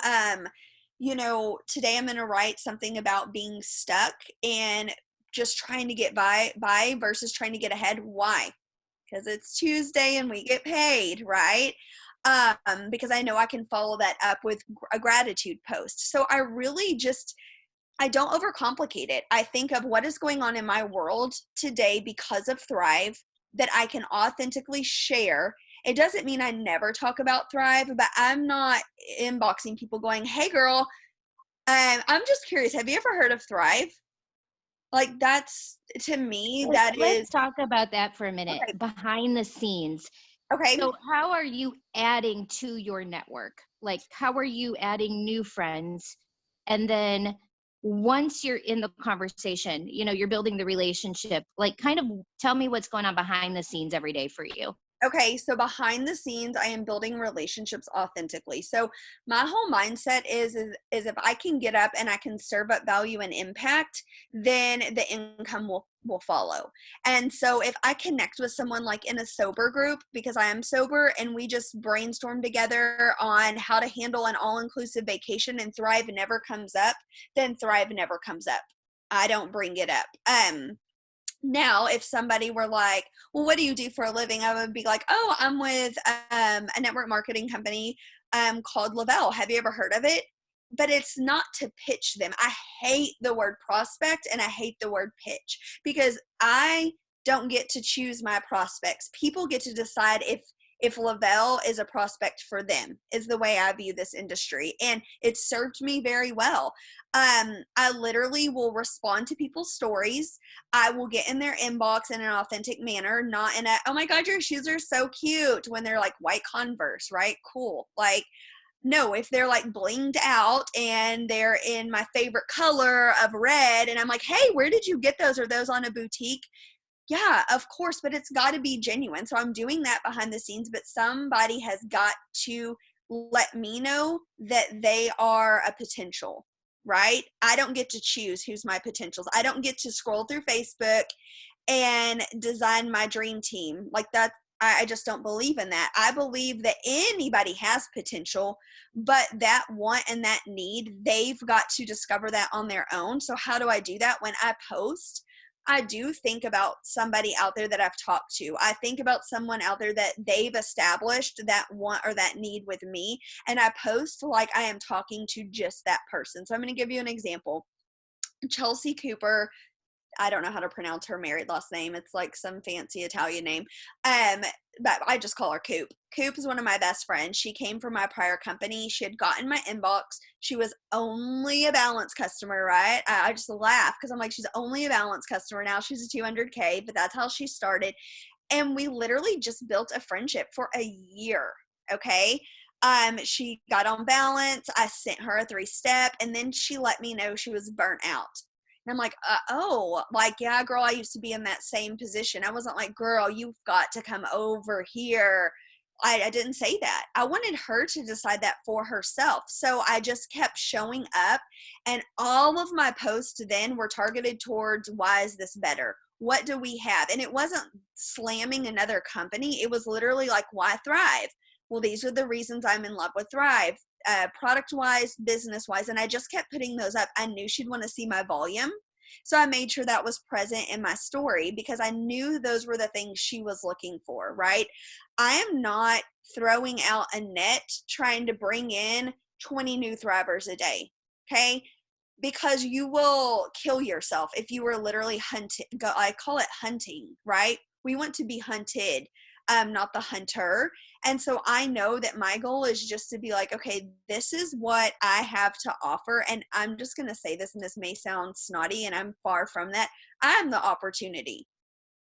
Speaker 2: you know, today I'm going to write something about being stuck and just trying to get by versus trying to get ahead. Why? Because it's Tuesday and we get paid, right? Because I know I can follow that up with a gratitude post. So I don't overcomplicate it. I think of what is going on in my world today because of Thrive that I can authentically share. It doesn't mean I never talk about Thrive, but I'm not inboxing people going, hey girl, I'm just curious, have you ever heard of Thrive? Like that's, to me, that is,
Speaker 1: Let's talk about that for a minute.
Speaker 2: okay,
Speaker 1: Behind the scenes.
Speaker 2: okay.
Speaker 1: So, how are you adding to your network? Like, how are you adding new friends? And then once you're in the conversation, you know, you're building the relationship, like, kind of tell me what's going on behind the scenes every day for you.
Speaker 2: Okay, so behind the scenes, I am building relationships authentically. So my whole mindset is if I can get up and I can serve up value and impact, then the income will follow. And so if I connect with someone like in a sober group, because I am sober and we just brainstorm together on how to handle an all-inclusive vacation and Thrive never comes up, then Thrive never comes up. I don't bring it up. Now, if somebody were like, well, what do you do for a living? I would be like, oh, I'm with a network marketing company called Lavelle. Have you ever heard of it? But it's not to pitch them. I hate the word prospect and I hate the word pitch because I don't get to choose my prospects. People get to decide if Lavelle is a prospect for them, is the way I view this industry. And it served me very well. I literally will respond to people's stories. I will get in their inbox in an authentic manner, not in a, oh my God, your shoes are so cute when they're like white Converse, right? Cool. Like, no, if they're like blinged out and they're in my favorite color of red, and I'm like, hey, where did you get those? Are those on a boutique? Yeah, of course, but it's got to be genuine. So I'm doing that behind the scenes, but somebody has got to let me know that they are a potential, right? I don't get to choose who's my potentials. I don't get to scroll through Facebook and design my dream team. Like that, I just don't believe in that. I believe that anybody has potential, but that want and that need, they've got to discover that on their own. So how do I do that? When I post, I do think about somebody out there that I've talked to. I think about someone out there that they've established that want or that need with me. And I post like I am talking to just that person. So I'm going to give you an example. Chelsea Cooper, I don't know how to pronounce her married last name. It's like some fancy Italian name. But I just call her Coop. Coop is one of my best friends. She came from my prior company. She had gotten my inbox. She was only a balance customer, right? I just laugh because I'm like, she's only a balance customer. Now she's a 200K, but that's how she started. And we literally just built a friendship for a year. Okay. She got on balance. I sent her a 3-step, and then she let me know she was burnt out. And I'm like, oh, like, yeah, girl, I used to be in that same position. I wasn't like, girl, you've got to come over here. I didn't say that. I wanted her to decide that for herself. So I just kept showing up, and all of my posts then were targeted towards, why is this better? what do we have? And it wasn't slamming another company. It was literally like, why Thrive? Well, these are the reasons I'm in love with Thrive, product wise, business wise. And I just kept putting those up. I knew she'd want to see my volume. So I made sure that was present in my story because I knew those were the things she was looking for, right? I am not throwing out a net trying to bring in 20 new Thrivers a day, okay? Because you will kill yourself if you were literally hunting. I call it hunting, right? We want to be hunted, not the hunter. And so I know that my goal is just to be like, okay, this is what I have to offer. And I'm just going to say this, and this may sound snotty, and I'm far from that. I'm the opportunity,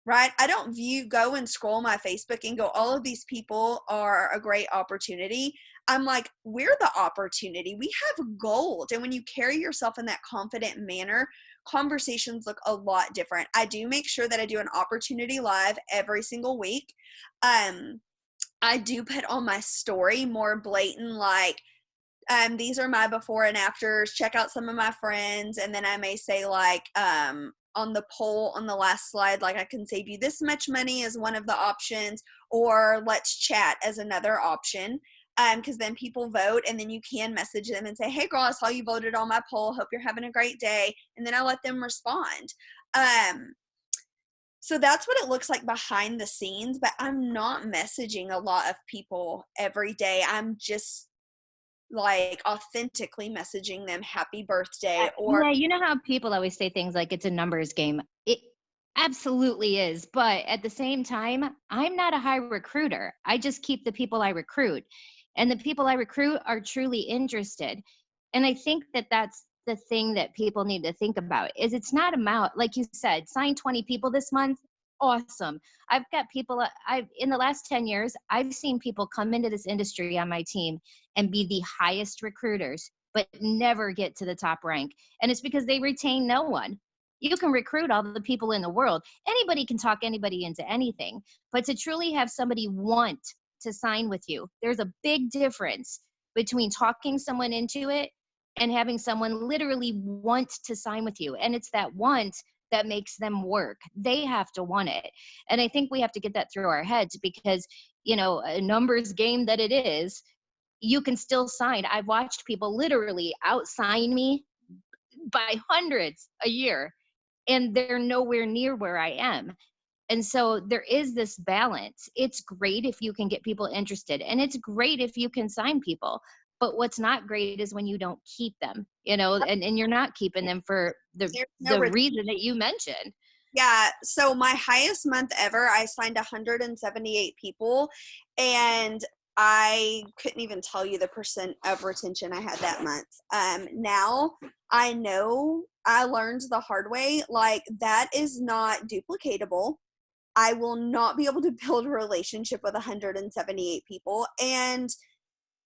Speaker 2: right? I don't go and scroll my Facebook and go, all of these people are a great opportunity. I'm like, we're the opportunity. We have gold. And when you carry yourself in that confident manner, conversations look a lot different. I do make sure that I do an opportunity live every single week. I do put on my story more blatant, like, these are my before and afters. Check out some of my friends. And then I may say, like, on the poll on the last slide, like, I can save you this much money as one of the options, or let's chat as another option. Because then people vote, and then you can message them and say, hey girl, I saw you voted on my poll. Hope you're having a great day. And then I let them respond. So that's what it looks like behind the scenes, but I'm not messaging a lot of people every day. I'm just like authentically messaging them happy birthday or
Speaker 1: Yeah, you know how people always say things like it's a numbers game. It absolutely is. But at the same time, I'm not a high recruiter. I just keep the people I recruit. And the people I recruit are truly interested. And I think that that's the thing that people need to think about is it's not about, like you said, sign 20 people this month. Awesome. I've got people, I've in the last 10 years, I've seen people come into this industry on my team and be the highest recruiters, but never get to the top rank. And it's because they retain no one. You can recruit all the people in the world. Anybody can talk anybody into anything, but to truly have somebody want to sign with you, there's a big difference between talking someone into it and having someone literally want to sign with you. And it's that want that makes them work. They have to want it. And I think we have to get that through our heads because, a numbers game that it is, you can still sign. I've watched people literally outsign me by hundreds a year, and they're nowhere near where I am. And so there is this balance. It's great if you can get people interested, and it's great if you can sign people. But what's not great is when you don't keep them, and you're not keeping them for the
Speaker 2: there's no
Speaker 1: the reason that you mentioned.
Speaker 2: Yeah, so my highest month ever, I signed 178 people, and I couldn't even tell you the percent of retention I had that month. Now I know I learned the hard way, like that is not duplicatable. I will not be able to build a relationship with 178 people, and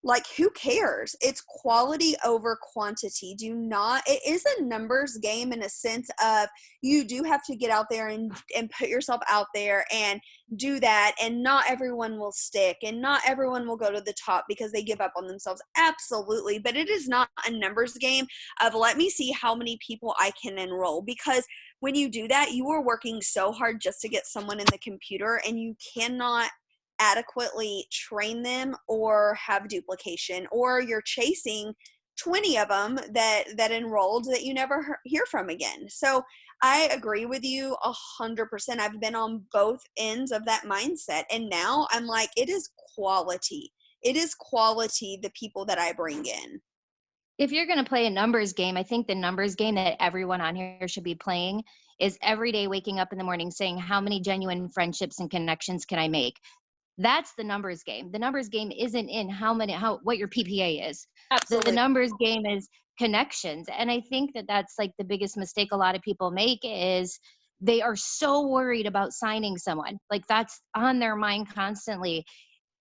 Speaker 2: like who cares? It's quality over quantity. It is a numbers game in a sense of you do have to get out there and put yourself out there and do that, and not everyone will stick and not everyone will go to the top because they give up on themselves. Absolutely. But it is not a numbers game of let me see how many people I can enroll, because when you do that, you are working so hard just to get someone in the computer, and you cannot adequately train them or have duplication, or you're chasing 20 of them that enrolled that you never hear from again. So I agree with you 100%. I've been on both ends of that mindset, and now I'm like, it is quality. It is quality, the people that I bring in.
Speaker 1: If you're going to play a numbers game, I think the numbers game that everyone on here should be playing is every day waking up in the morning saying, how many genuine friendships and connections can I make? That's the numbers game. The numbers game isn't in what your PPA is. The
Speaker 2: Absolutely.
Speaker 1: numbers game is connections. And I think that that's like the biggest mistake a lot of people make is they are so worried about signing someone. Like that's on their mind constantly.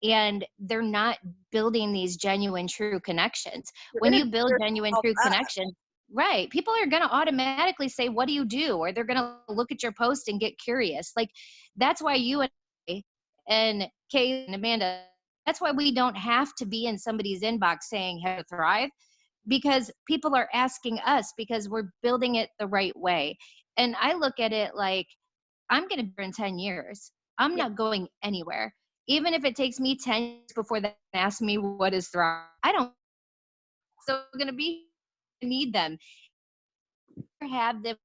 Speaker 1: And they're not building these genuine, true connections.
Speaker 2: You're
Speaker 1: When
Speaker 2: going to
Speaker 1: you
Speaker 2: beat
Speaker 1: build genuine,
Speaker 2: yourself
Speaker 1: true
Speaker 2: up.
Speaker 1: connections, right, people are going to automatically say, what do you do? Or they're going to look at your post and get curious. Like that's why you and Kay and Amanda, that's why we don't have to be in somebody's inbox saying how to thrive, because people are asking us because we're building it the right way. And I look at it like I'm going to be here in 10 years. I'm
Speaker 2: Yeah,
Speaker 1: not going anywhere. Even if it takes me 10 years before they ask me what is wrong, I don't, so going to be, need them, have them,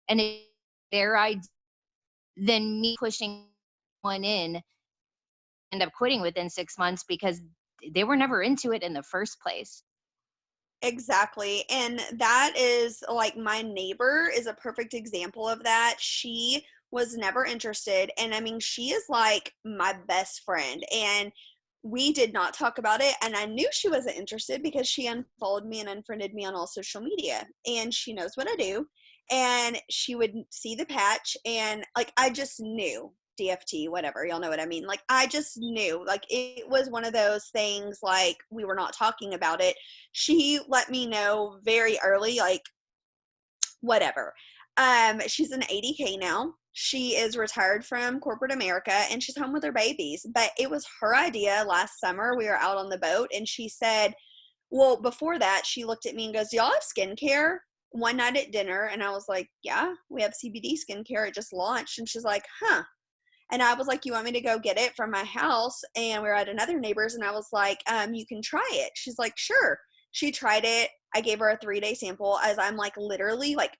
Speaker 1: and it's their idea, than me pushing one in, end up quitting within 6 months because they were never into it in the first place.
Speaker 2: exactly. And that is like my neighbor is a perfect example of that. She was never interested. And I mean, she is like my best friend. And we did not talk about it. And I knew she wasn't interested because she unfollowed me and unfriended me on all social media. And she knows what I do. And she would see the patch. And like, I just knew DFT, whatever. Y'all know what I mean. Like, I just knew. Like, it was one of those things, like, we were not talking about it. She let me know very early, like, whatever. She's an 80K now. She is retired from corporate America and she's home with her babies. But it was her idea last summer. We were out on the boat and she said, well, before that, she looked at me and goes, "Do y'all have skincare?" One night at dinner, and I was like, "Yeah, we have CBD skincare. It just launched." And she's like, "Huh." And I was like, "You want me to go get it from my house?" And we were at another neighbor's, and I was like, "You can try it." She's like, "Sure." She tried it. I gave her a 3-day sample as I'm like literally like,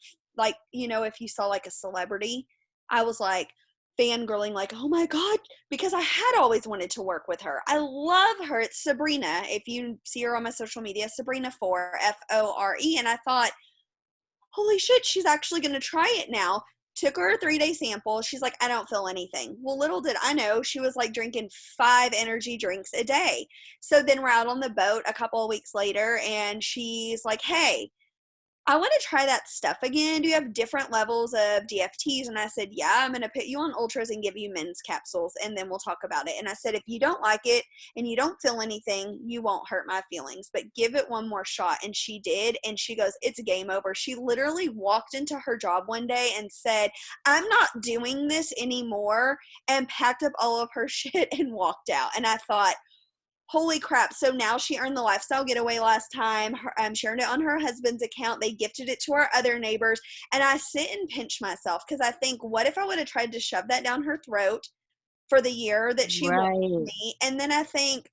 Speaker 2: you know, if you saw like a celebrity, I was like fangirling, like, oh my God, because I had always wanted to work with her. I love her. It's Sabrina. If you see her on my social media, Sabrina4, Fore. And I thought, holy shit, she's actually going to try it now. Took her a 3-day sample. She's like, I don't feel anything. Well, little did I know she was like drinking 5 energy drinks a day. So then we're out on the boat a couple of weeks later, and she's like, hey, I want to try that stuff again. Do you have different levels of DFTs? And I said, yeah, I'm going to put you on ultras and give you men's capsules, and then we'll talk about it. And I said, if you don't like it and you don't feel anything, you won't hurt my feelings, but give it one more shot. And she did. And she goes, it's game over. She literally walked into her job one day and said, I'm not doing this anymore, and packed up all of her shit and walked out. And I thought, holy crap. So now she earned the lifestyle getaway last time. She earned it on her husband's account. They gifted it to our other neighbors. And I sit and pinch myself because I think, what if I would have tried to shove that down her throat for the year that she worked with
Speaker 1: Right.
Speaker 2: me? And then I think,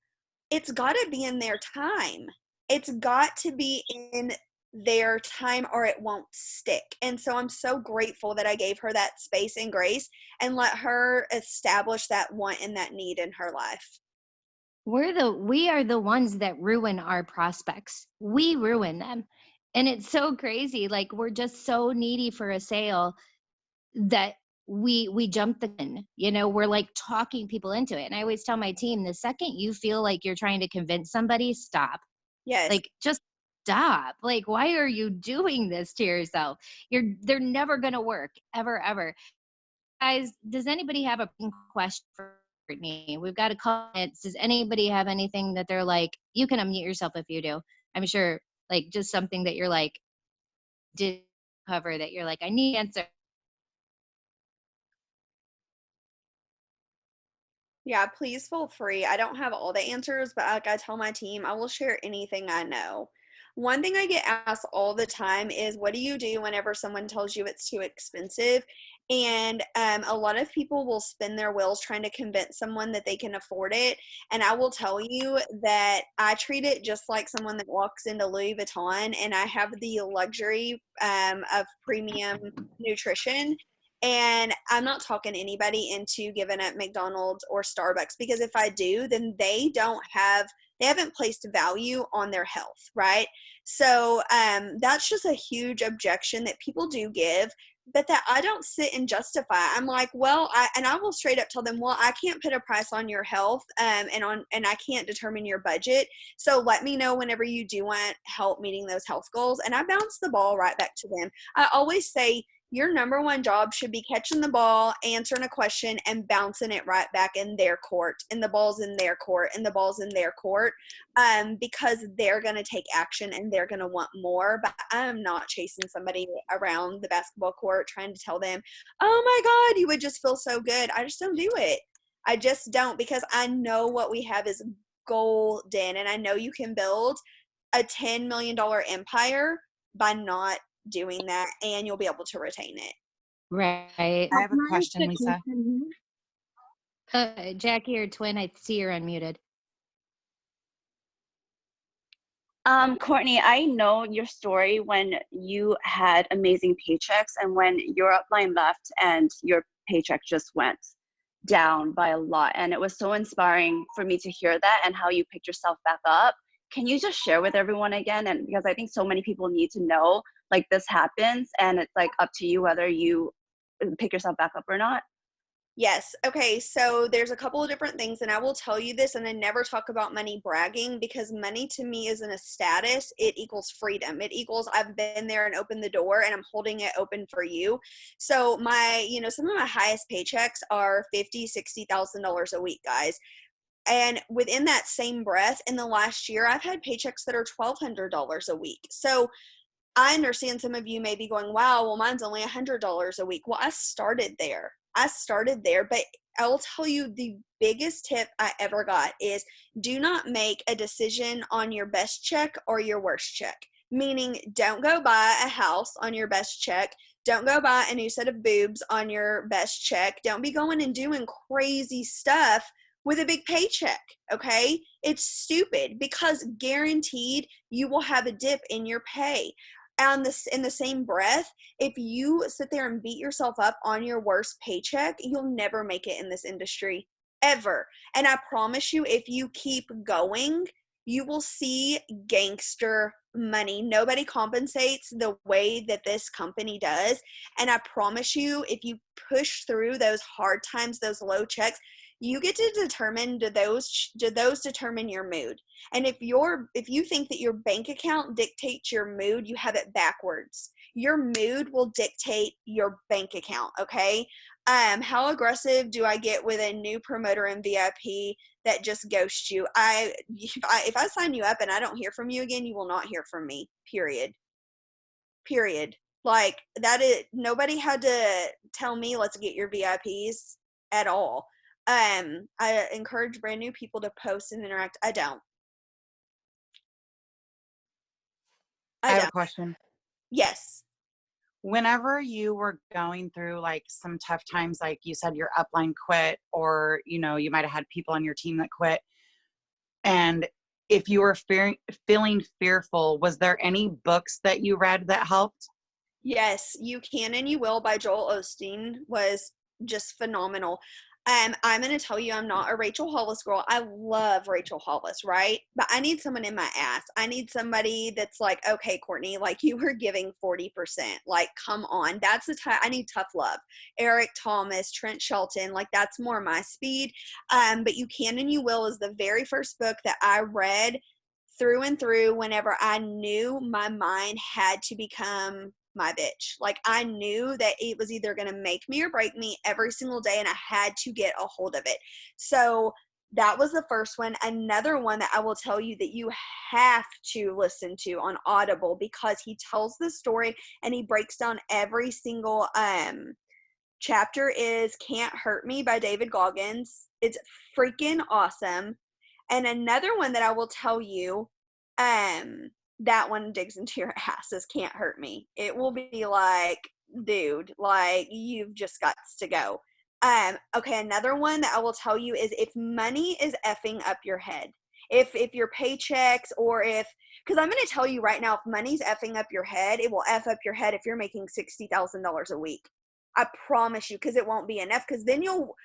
Speaker 2: it's got to be in their time. It's got to be in their time or it won't stick. And so I'm so grateful that I gave her that space and grace and let her establish that want and that need in her life.
Speaker 1: We are the ones that ruin our prospects. We ruin them. And it's so crazy. Like, we're just so needy for a sale that we jump the gun. We're like talking people into it. And I always tell my team, the second you feel like you're trying to convince somebody, stop.
Speaker 2: Yes.
Speaker 1: Like, just stop. Like, why are you doing this to yourself? They're never gonna work, ever. Guys, does anybody have a question for Kourtney? We've got a couple minutes. Does anybody have anything that they're like, you can unmute yourself if you do. I'm sure, like, just something that you're like, did cover that you're like, I need answer.
Speaker 2: Yeah, please feel free. I don't have all the answers, but like I tell my team, I will share anything I know. One thing I get asked all the time is, what do you do whenever someone tells you it's too expensive? And a lot of people will spin their wheels trying to convince someone that they can afford it. And I will tell you that I treat it just like someone that walks into Louis Vuitton, and I have the luxury of premium nutrition. And I'm not talking anybody into giving up McDonald's or Starbucks, because if I do, then they haven't placed value on their health, right? So that's just a huge objection that people do give, but that I don't sit and justify. I'm like, well, I will straight up tell them, well, I can't put a price on your health, and I can't determine your budget. So let me know whenever you do want help meeting those health goals, and I bounce the ball right back to them. I always say, your number one job should be catching the ball, answering a question, and bouncing it right back in their court. And the ball's in their court, and the ball's in their court, because they're going to take action and they're going to want more. But I'm not chasing somebody around the basketball court trying to tell them, oh my God, you would just feel so good. I just don't do it. I just don't, because I know what we have is golden. And I know you can build a $10 million empire by not doing that, and you'll be able to retain it.
Speaker 1: Right.
Speaker 3: I have a
Speaker 4: Can I ask
Speaker 3: question,
Speaker 4: a
Speaker 3: Lisa.
Speaker 4: question
Speaker 1: Jackie or Twin, I see you're unmuted.
Speaker 5: Kourtney, I know your story when you had amazing paychecks and when your upline left and your paycheck just went down by a lot. And it was so inspiring for me to hear that and how you picked yourself back up. Can you just share with everyone again? And because I think so many people need to know, like, this happens and it's like up to you whether you pick yourself back up or not.
Speaker 2: Yes. Okay. So there's a couple of different things, and I will tell you this, and I never talk about money bragging because money to me isn't a status. It equals freedom. It equals I've been there and opened the door, and I'm holding it open for you. So some of my highest paychecks are $50,000-$60,000 a week, guys. And within that same breath, in the last year, I've had paychecks that are $1,200 a week. So I understand some of you may be going, wow, well, mine's only $100 a week. Well, I started there. But I'll tell you the biggest tip I ever got is do not make a decision on your best check or your worst check. Meaning, don't go buy a house on your best check. Don't go buy a new set of boobs on your best check. Don't be going and doing crazy stuff with a big paycheck, okay? It's stupid because guaranteed you will have a dip in your pay. And in the same breath, if you sit there and beat yourself up on your worst paycheck, you'll never make it in this industry, ever. And I promise you, if you keep going, you will see gangster money. Nobody compensates the way that this company does. And I promise you, if you push through those hard times, those low checks, you get to determine, do those determine your mood? And if you think that your bank account dictates your mood, you have it backwards. Your mood will dictate your bank account, okay? How aggressive do I get with a new promoter in VIP that just ghosts you? If I sign you up and I don't hear from you again, you will not hear from me. Period. Like that is nobody had to tell me let's get your VIPs at all. I encourage brand new people to post and interact. I don't.
Speaker 3: I have a question.
Speaker 2: Yes.
Speaker 3: Whenever you were going through like some tough times, like you said, your upline quit, or, you might have had people on your team that quit. And if you were feeling fearful, was there any books that you read that helped?
Speaker 2: Yes, You Can and You Will by Joel Osteen was just phenomenal. I'm going to tell you, I'm not a Rachel Hollis girl. I love Rachel Hollis, right? But I need someone in my ass. I need somebody that's like, okay, Kourtney, like you were giving 40%. Like, come on. That's the type. I need tough love. Eric Thomas, Trent Shelton, like that's more my speed. But You Can and You Will is the very first book that I read through and through whenever I knew my mind had to become my bitch. Like I knew that it was either going to make me or break me every single day and I had to get a hold of it. So that was the first one. Another one that I will tell you that you have to listen to on Audible because he tells the story and he breaks down every single chapter is Can't Hurt Me by David Goggins. It's freaking awesome. And another one that I will tell you, that one digs into your asses. Can't Hurt Me. It will be like, dude, like you've just got to go. Okay, another one that I will tell you is if money is effing up your head, if your paychecks or because I'm going to tell you right now, if money's effing up your head, it will F up your head if you're making $60,000 a week. I promise you, because it won't be enough. Because then you'll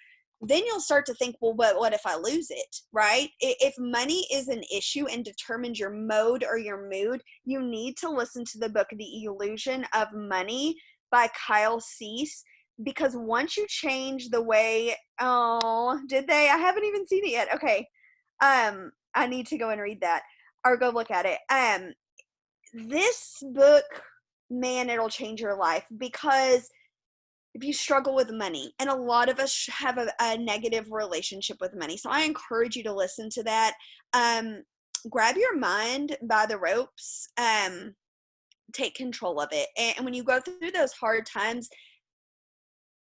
Speaker 2: start to think, well, what if I lose it, right? If money is an issue and determines your mode or your mood, you need to listen to the book, The Illusion of Money by Kyle Cease, because once you change the way, did they? I haven't even seen it yet. Okay. I need to go and read that or go look at it. This book, man, it'll change your life because if you struggle with money, and a lot of us have a negative relationship with money. So I encourage you to listen to that. Grab your mind by the ropes, take control of it. And when you go through those hard times,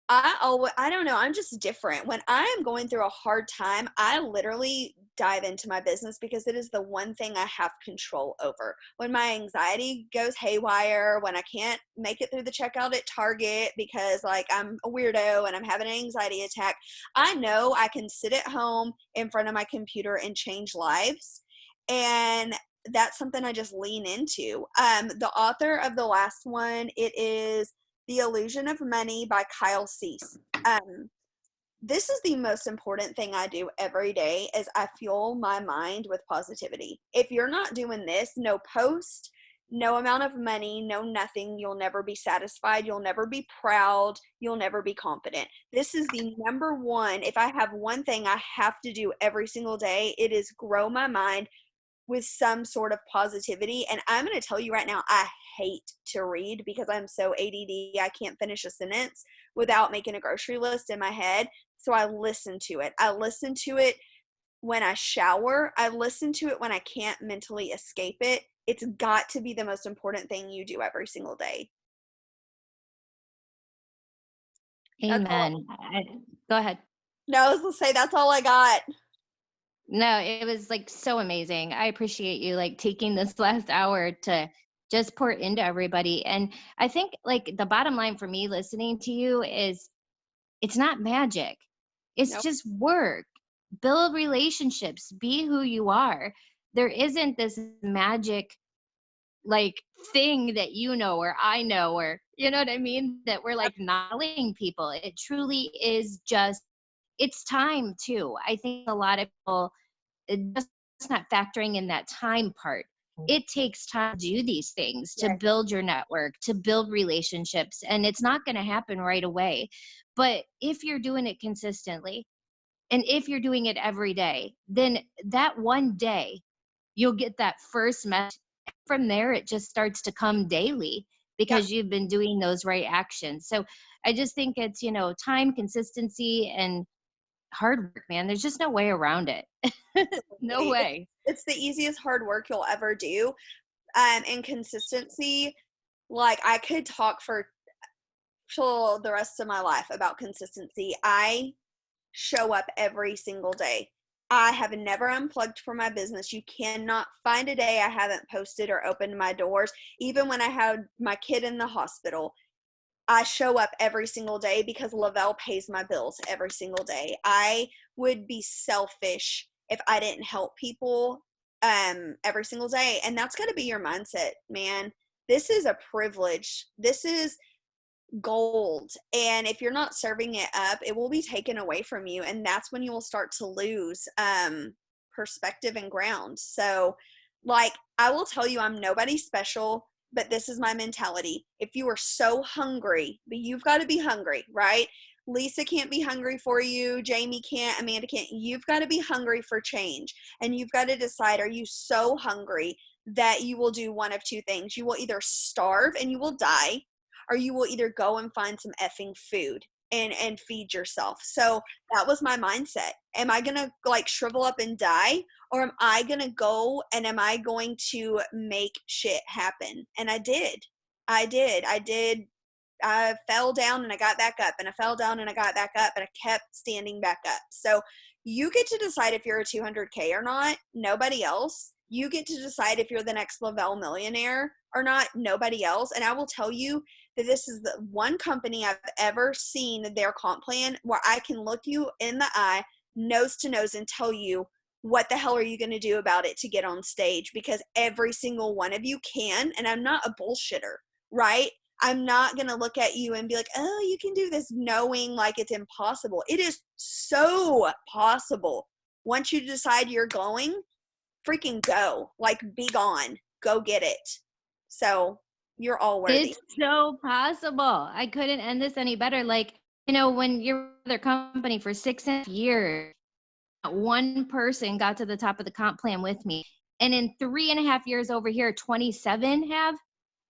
Speaker 2: I don't know. I'm just different. When I am going through a hard time, I literally dive into my business because it is the one thing I have control over. When my anxiety goes haywire, when I can't make it through the checkout at Target because like I'm a weirdo and I'm having an anxiety attack, I know I can sit at home in front of my computer and change lives. And that's something I just lean into. The author of the last one, it is The Illusion of Money by Kyle Cease. This is the most important thing I do every day is I fuel my mind with positivity. If you're not doing this, no post, no amount of money, no nothing, you'll never be satisfied, you'll never be proud, you'll never be confident. This is the number one. If I have one thing I have to do every single day, it is grow my mind with some sort of positivity. And I'm going to tell you right now, I hate to read because I'm so ADD. I can't finish a sentence without making a grocery list in my head. So I listen to it. I listen to it when I shower. I listen to it when I can't mentally escape it. It's got to be the most important thing you do every single day.
Speaker 1: Amen. Go ahead.
Speaker 2: No, I was going to say that's all I got.
Speaker 1: No, it was like so amazing. I appreciate you like taking this last hour to just pour into everybody. And I think like the bottom line for me listening to you is it's not magic. It's
Speaker 2: Nope.
Speaker 1: just work. Build relationships. Be who you are. There isn't this magic like thing that you know or I know or you know what I mean that we're like nailing people. It truly is just it's time too. I think a lot of people just not factoring in that time part. It takes time to do these things, to build your network, to build relationships, and it's not going to happen right away. But if you're doing it consistently and if you're doing it every day, then that one day you'll get that first message. From there, it just starts to come daily because you've been doing those right actions. So I just think it's, time, consistency, and hard work, man. There's just no way around it. No way.
Speaker 2: It's the easiest hard work you'll ever do. And consistency, like I could talk for till the rest of my life about consistency. I show up every single day. I have never unplugged for my business. You cannot find a day I haven't posted or opened my doors. Even when I had my kid in the hospital, I show up every single day because Lavelle pays my bills every single day. I would be selfish if I didn't help people every single day. And that's got to be your mindset, man. This is a privilege. This is gold. And if you're not serving it up, it will be taken away from you. And that's when you will start to lose perspective and ground. So, like, I will tell you, I'm nobody special, but this is my mentality. If you are so hungry, but you've got to be hungry, right? Lisa can't be hungry for you. Jamie can't. Amanda can't. You've got to be hungry for change. And you've got to decide, are you so hungry that you will do one of two things? You will either starve and you will die, or you will either go and find some effing food and feed yourself. So that was my mindset. Am I going to like shrivel up and die, or am I going to go and am I going to make shit happen? And I did. I fell down and I got back up, and I fell down and I got back up, and I kept standing back up. So you get to decide if you're a 200K or not. Nobody else. You get to decide if you're the next Lavelle millionaire or not. Nobody else. And I will tell you that this is the one company I've ever seen their comp plan where I can look you in the eye, nose to nose, and tell you what the hell are you going to do about it to get on stage, because every single one of you can. And I'm not a bullshitter, right? I'm not going to look at you and be like, oh, you can do this, knowing like it's impossible. It is so possible. Once you decide you're going, freaking go. Like, be gone. Go get it. So you're all worthy.
Speaker 1: It's so possible. I couldn't end this any better. Like, when you're with their company for 6.5 years, one person got to the top of the comp plan with me. And in 3.5 years over here, 27 have.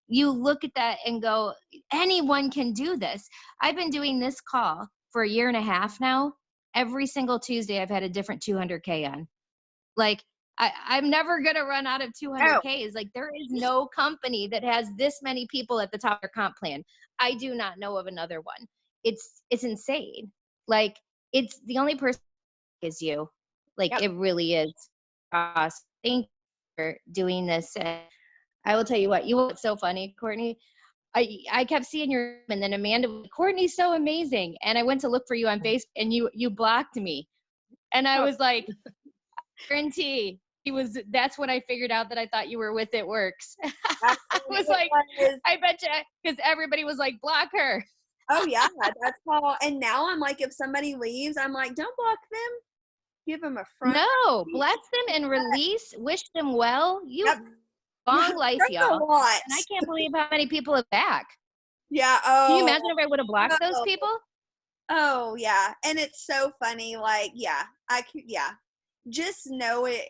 Speaker 1: You look at that and go, anyone can do this. I've been doing this call for 1.5 years now. Every single Tuesday, I've had a different 200K on. Like, I'm never going to run out of 200Ks. Like, there is no company that has this many people at the top of their comp plan. I do not know of another one. it's insane. Like, it's the only person is you. Like,
Speaker 2: Yep.
Speaker 1: it really is. Awesome. Thank you for doing this. And I will tell you what, you were so funny, Kourtney. I kept seeing your, and then Amanda was like, Kourtney's so amazing. And I went to look for you on Facebook, and you blocked me. And I was like, guarantee that's when I figured out that I thought you were with It Works. I was like, I bet you, because everybody was like, block her.
Speaker 2: Oh yeah, that's how. And now I'm like, if somebody leaves, I'm like, don't block them. Give them a front.
Speaker 1: No, bless them and release. Wish them well. You
Speaker 2: Yep.
Speaker 1: long life,
Speaker 2: That's a
Speaker 1: y'all.
Speaker 2: lot.
Speaker 1: And I can't believe how many people have back.
Speaker 2: Yeah.
Speaker 1: Can you
Speaker 2: Oh.
Speaker 1: imagine if I would have blocked those
Speaker 2: no.
Speaker 1: people?
Speaker 2: Oh yeah, and it's so funny. Like, yeah, just know it.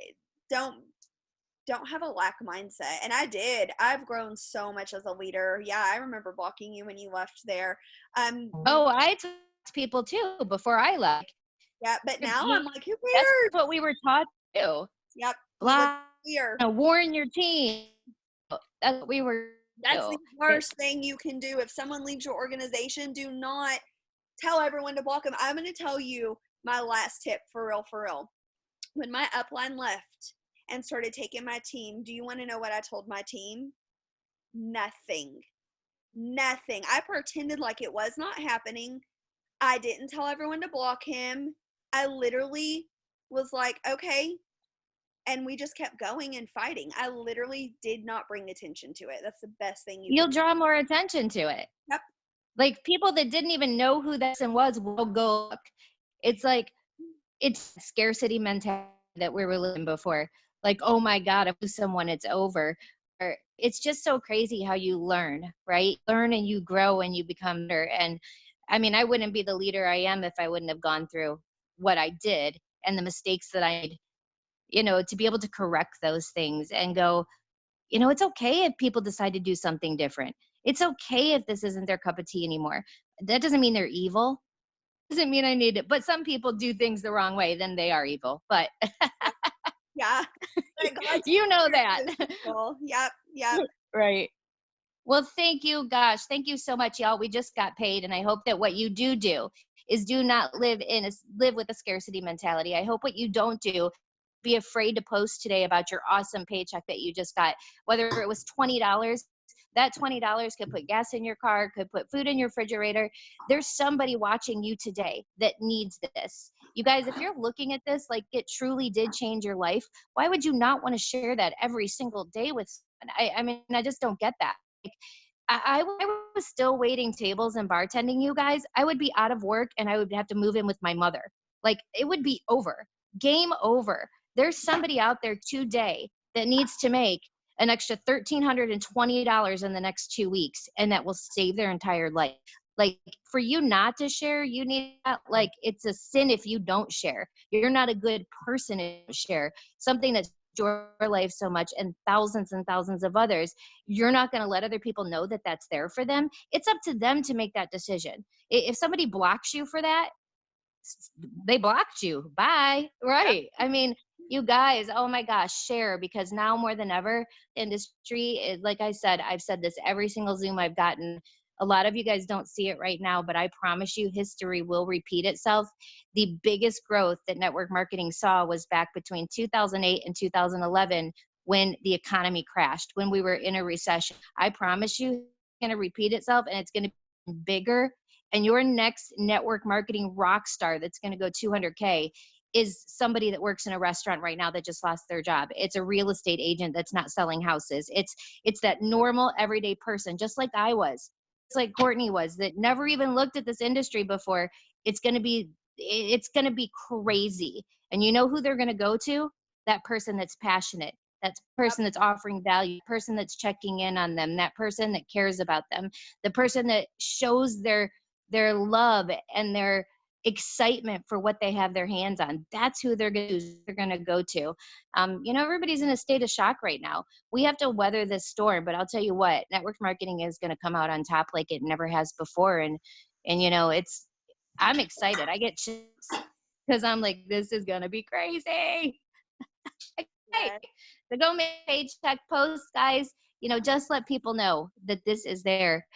Speaker 2: Don't have a lack mindset. And I did. I've grown so much as a leader. Yeah, I remember blocking you when you left there.
Speaker 1: Oh, I talked to people too before I left.
Speaker 2: Yeah, but now I'm like, who
Speaker 1: That's
Speaker 2: cares?
Speaker 1: what we were taught to do.
Speaker 2: Yep.
Speaker 1: Block,
Speaker 2: Here.
Speaker 1: warn your team. That's what we were.
Speaker 2: That's the worst thing you can do. If someone leaves your organization, do not tell everyone to block them. I'm going to tell you my last tip for real. When my upline left and started taking my team, do you want to know what I told my team? Nothing. I pretended like it was not happening. I didn't tell everyone to block him. I literally was like, okay. And we just kept going and fighting. I literally did not bring attention to it. That's the best thing
Speaker 1: You'll draw more attention to it.
Speaker 2: Yep.
Speaker 1: Like, people that didn't even know who that person was will go look. It's like, it's scarcity mentality that we were living before. Like, oh my God, if someone, it's over. Or it's just so crazy how you learn, right? Learn and you grow and you become better. And I mean, I wouldn't be the leader I am if I wouldn't have gone through what I did and the mistakes that I made, to be able to correct those things and go, it's okay if people decide to do something different. It's okay if this isn't their cup of tea anymore. That doesn't mean they're evil. Doesn't mean I need it. But some people do things the wrong way, then they are evil. But
Speaker 2: yeah,
Speaker 1: you know that.
Speaker 2: Yep.
Speaker 1: Right. Well, thank you. Gosh, thank you so much, y'all. We just got paid, and I hope that what you do is do not live with a scarcity mentality. I hope what you don't do, be afraid to post today about your awesome paycheck that you just got, whether it was $20. That $20 could put gas in your car, could put food in your refrigerator. There's somebody watching you today that needs this. You guys, if you're looking at this like it truly did change your life, why would you not want to share that every single day with someone? I mean, I just don't get that. Like, I was still waiting tables and bartending, you guys. I would be out of work and I would have to move in with my mother. Like, it would be over. Game over. There's somebody out there today that needs to make an extra $1,320 in the next 2 weeks, and that will save their entire life. Like, for you not to share, you need that. Like, it's a sin if you don't share. You're not a good person if you don't share something that's your life so much and thousands of others. You're not going to let other people know that that's there for them. It's up to them to make that decision. If somebody blocks you for that, they blocked you. Bye. Right. I mean, you guys, oh my gosh, share, because now more than ever, industry is, like I said, I've said this every single Zoom I've gotten. A lot of you guys don't see it right now, but I promise you history will repeat itself. The biggest growth that network marketing saw was back between 2008 and 2011 when the economy crashed, when we were in a recession. I promise you it's going to repeat itself, and it's going to be bigger. And your next network marketing rock star that's going to go 200K is somebody that works in a restaurant right now that just lost their job. It's a real estate agent that's not selling houses. It's that normal everyday person, just like I was. It's like Kourtney was, that never even looked at this industry before. It's going to be crazy. And you know who they're going to go to? That person that's passionate. That person that's offering value, person that's checking in on them, that person that cares about them, the person that shows their love and their excitement for what they have their hands on. That's who they're going to go to. Everybody's in a state of shock right now. We have to weather this storm, but I'll tell you what, network marketing is going to come out on top like it never has before. And I'm excited. I get chills because I'm like, this is going to be crazy. Okay. So go make paycheck posts, guys. Just let people know that this is there.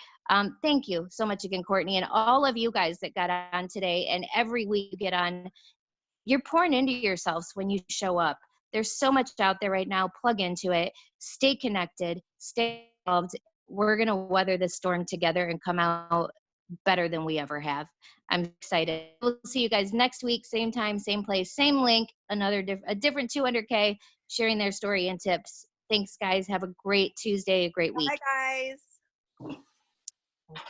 Speaker 1: Thank you so much again, Kourtney, and all of you guys that got on today. And every week you get on, you're pouring into yourselves when you show up. There's so much out there right now. Plug into it. Stay connected. Stay involved. We're going to weather this storm together and come out better than we ever have. I'm excited. We'll see you guys next week, same time, same place, same link, a different 200K sharing their story and tips. Thanks, guys. Have a great Tuesday, a great week.
Speaker 2: Bye, guys.